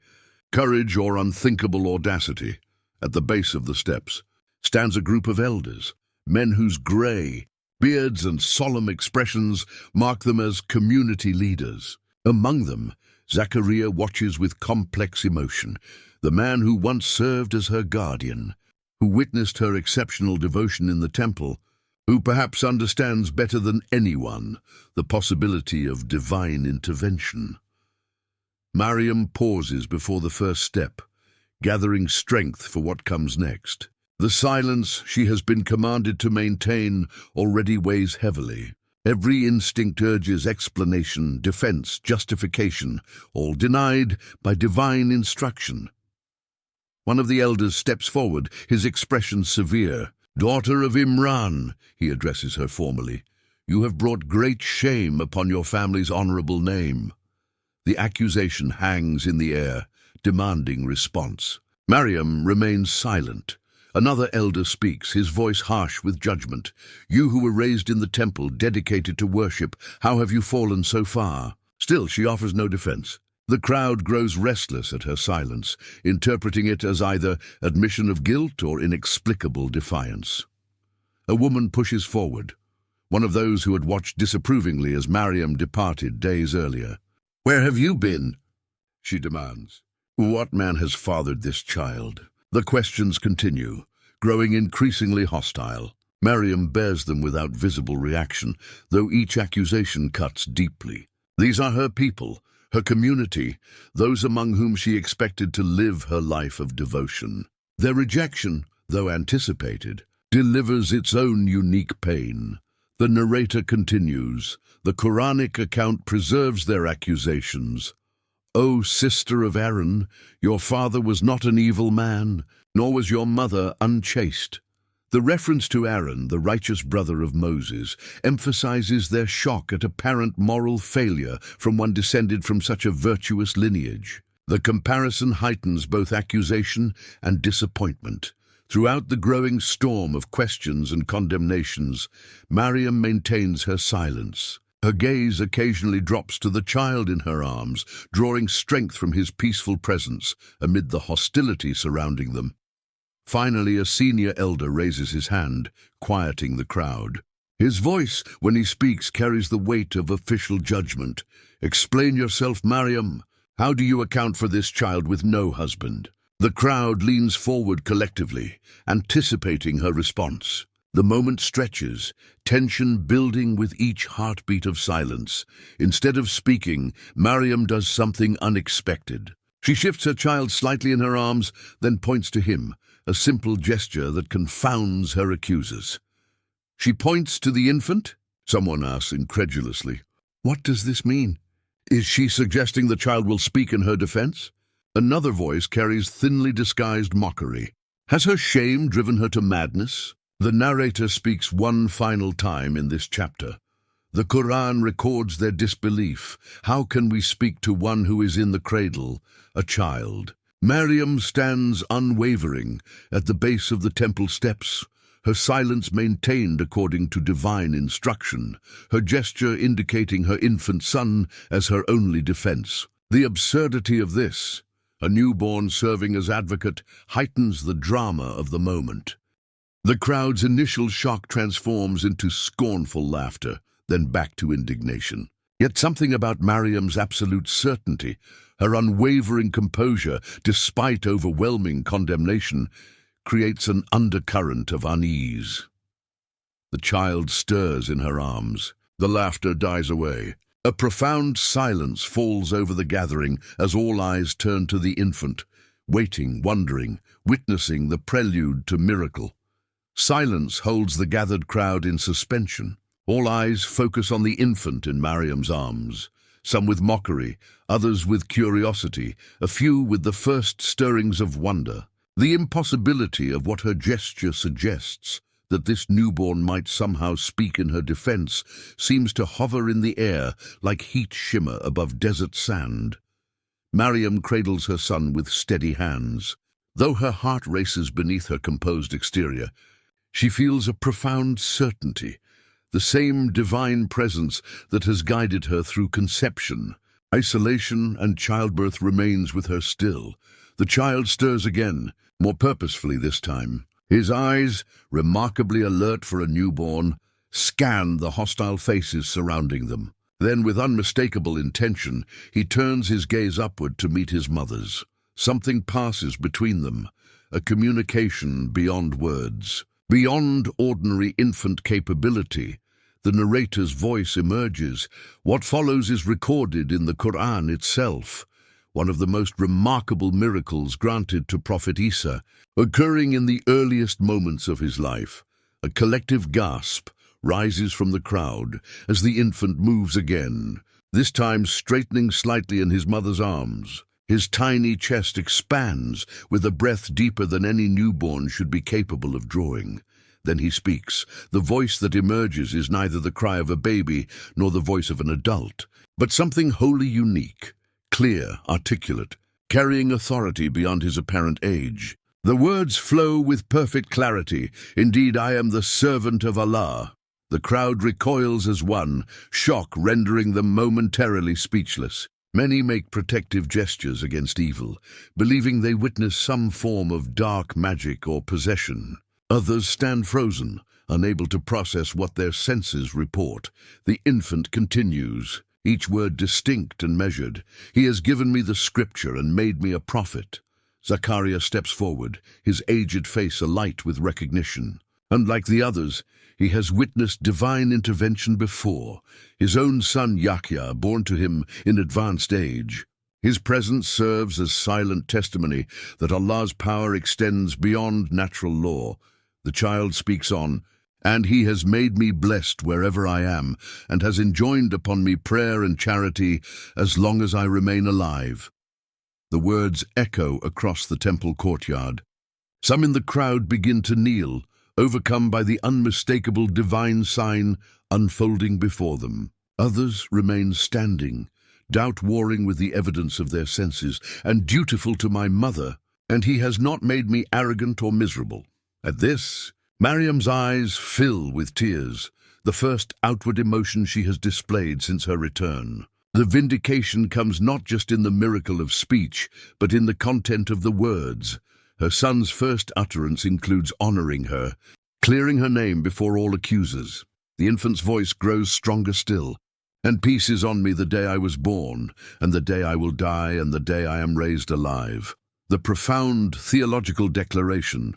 A: courage or unthinkable audacity. At the base of the steps stands a group of elders, men whose grey beards and solemn expressions mark them as community leaders. Among them, Zachariah watches with complex emotion, the man who once served as her guardian, who witnessed her exceptional devotion in the temple, who perhaps understands better than anyone the possibility of divine intervention. Maryam pauses before the first step, gathering strength for what comes next. The silence she has been commanded to maintain already weighs heavily. Every instinct urges explanation, defense, justification, all denied by divine instruction. One of the elders steps forward, his expression severe. "Daughter of Imran," he addresses her formally, "you have brought great shame upon your family's honorable name." The accusation hangs in the air, demanding response. Maryam remains silent. Another elder speaks, his voice harsh with judgment. "You who were raised in the temple, dedicated to worship, how have you fallen so far?" Still, she offers no defense. The crowd grows restless at her silence, interpreting it as either admission of guilt or inexplicable defiance. A woman pushes forward, one of those who had watched disapprovingly as Maryam departed days earlier. "Where have you been?" she demands. "What man has fathered this child?" The questions continue, growing increasingly hostile. Maryam bears them without visible reaction, though each accusation cuts deeply. These are her people, her community, those among whom she expected to live her life of devotion. Their rejection, though anticipated, delivers its own unique pain. The narrator continues, the Quranic account preserves their accusations. "O sister of Aaron, your father was not an evil man, nor was your mother unchaste." The reference to Aaron, the righteous brother of Moses, emphasizes their shock at apparent moral failure from one descended from such a virtuous lineage. The comparison heightens both accusation and disappointment. Throughout the growing storm of questions and condemnations, Maryam maintains her silence. Her gaze occasionally drops to the child in her arms, drawing strength from his peaceful presence amid the hostility surrounding them. Finally, a senior elder raises his hand, quieting the crowd. His voice, when he speaks, carries the weight of official judgment. "Explain yourself, Maryam. How do you account for this child with no husband?" The crowd leans forward collectively, anticipating her response. The moment stretches, tension building with each heartbeat of silence. Instead of speaking, Maryam does something unexpected. She shifts her child slightly in her arms, then points to him, a simple gesture that confounds her accusers. She points to the infant? Someone asks incredulously. What does this mean? Is she suggesting the child will speak in her defense? Another voice carries thinly disguised mockery. Has her shame driven her to madness? The narrator speaks one final time in this chapter. The Qur'an records their disbelief. How can we speak to one who is in the cradle, a child? Maryam stands unwavering at the base of the temple steps, her silence maintained according to divine instruction, her gesture indicating her infant son as her only defense. The absurdity of this, a newborn serving as advocate, heightens the drama of the moment. The crowd's initial shock transforms into scornful laughter, then back to indignation. Yet something about Maryam's absolute certainty, her unwavering composure despite overwhelming condemnation, creates an undercurrent of unease. The child stirs in her arms. The laughter dies away. A profound silence falls over the gathering as all eyes turn to the infant, waiting, wondering, witnessing the prelude to miracle. Silence holds the gathered crowd in suspension. All eyes focus on the infant in Maryam's arms, some with mockery, others with curiosity, a few with the first stirrings of wonder. The impossibility of what her gesture suggests, that this newborn might somehow speak in her defense, seems to hover in the air like heat shimmer above desert sand. Maryam cradles her son with steady hands. Though her heart races beneath her composed exterior, she feels a profound certainty, the same divine presence that has guided her through conception. Isolation and childbirth remains with her still. The child stirs again, more purposefully this time. His eyes, remarkably alert for a newborn, scan the hostile faces surrounding them. Then, with unmistakable intention, he turns his gaze upward to meet his mother's. Something passes between them, a communication beyond words. Beyond ordinary infant capability, the narrator's voice emerges. What follows is recorded in the Qur'an itself, one of the most remarkable miracles granted to Prophet Isa, occurring in the earliest moments of his life. A collective gasp rises from the crowd as the infant moves again, this time straightening slightly in his mother's arms. His tiny chest expands with a breath deeper than any newborn should be capable of drawing. Then he speaks. The voice that emerges is neither the cry of a baby nor the voice of an adult, but something wholly unique, clear, articulate, carrying authority beyond his apparent age. The words flow with perfect clarity. Indeed, I am the servant of Allah. The crowd recoils as one, shock rendering them momentarily speechless. Many make protective gestures against evil, believing they witness some form of dark magic or possession. Others stand frozen, unable to process what their senses report. The infant continues, each word distinct and measured. He has given me the scripture and made me a prophet. Zachariah steps forward, his aged face alight with recognition. Unlike the others, he has witnessed divine intervention before, his own son Yahya, born to him in advanced age. His presence serves as silent testimony that Allah's power extends beyond natural law. The child speaks on, "And he has made me blessed wherever I am, and has enjoined upon me prayer and charity as long as I remain alive." The words echo across the temple courtyard. Some in the crowd begin to kneel, overcome by the unmistakable divine sign unfolding before them. Others remain standing, doubt warring with the evidence of their senses, and dutiful to my mother, and he has not made me arrogant or miserable. At this, Maryam's eyes fill with tears, the first outward emotion she has displayed since her return. The vindication comes not just in the miracle of speech, but in the content of the words. Her son's first utterance includes honoring her, clearing her name before all accusers. The infant's voice grows stronger still. "And peace is on me the day I was born, and the day I will die, and the day I am raised alive." The profound theological declaration,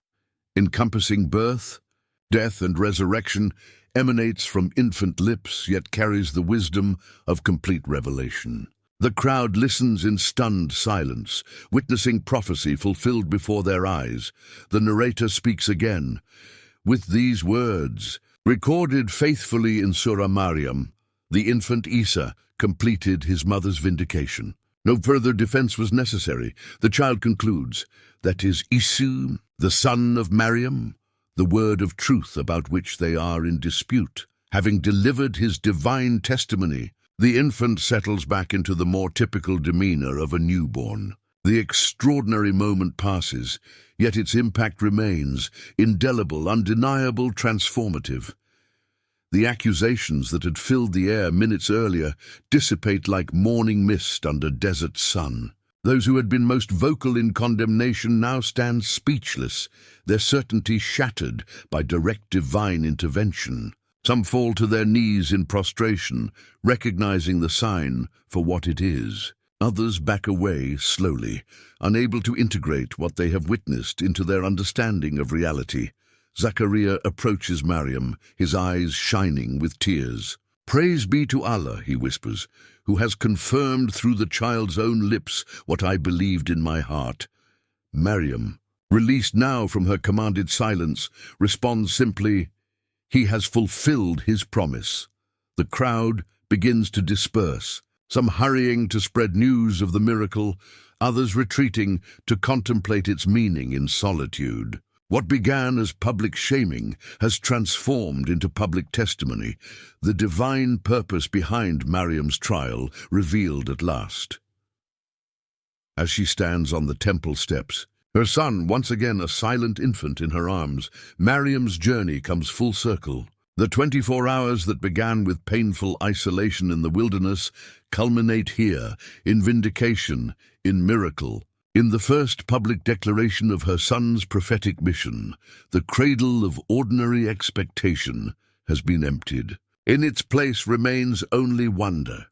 A: encompassing birth, death, and resurrection, emanates from infant lips, yet carries the wisdom of complete revelation. The crowd listens in stunned silence, witnessing prophecy fulfilled before their eyes. The narrator speaks again, with these words, recorded faithfully in Surah Maryam, the infant Isa completed his mother's vindication. No further defense was necessary. The child concludes, that is Isu, the son of Maryam, the word of truth about which they are in dispute. Having delivered his divine testimony, the infant settles back into the more typical demeanor of a newborn. The extraordinary moment passes, yet its impact remains, indelible, undeniable, transformative. The accusations that had filled the air minutes earlier dissipate like morning mist under desert sun. Those who had been most vocal in condemnation now stand speechless, their certainty shattered by direct divine intervention. Some fall to their knees in prostration, recognizing the sign for what it is. Others back away slowly, unable to integrate what they have witnessed into their understanding of reality. Zachariah approaches Maryam, his eyes shining with tears. "Praise be to Allah," he whispers, "who has confirmed through the child's own lips what I believed in my heart." Maryam, released now from her commanded silence, responds simply, "He has fulfilled his promise." The crowd begins to disperse, some hurrying to spread news of the miracle, others retreating to contemplate its meaning in solitude. What began as public shaming has transformed into public testimony, the divine purpose behind Maryam's trial revealed at last. As she stands on the temple steps, her son once again a silent infant in her arms, Maryam's journey comes full circle. The 24 hours that began with painful isolation in the wilderness culminate here, in vindication, in miracle. In the first public declaration of her son's prophetic mission, the cradle of ordinary expectation has been emptied. In its place remains only wonder.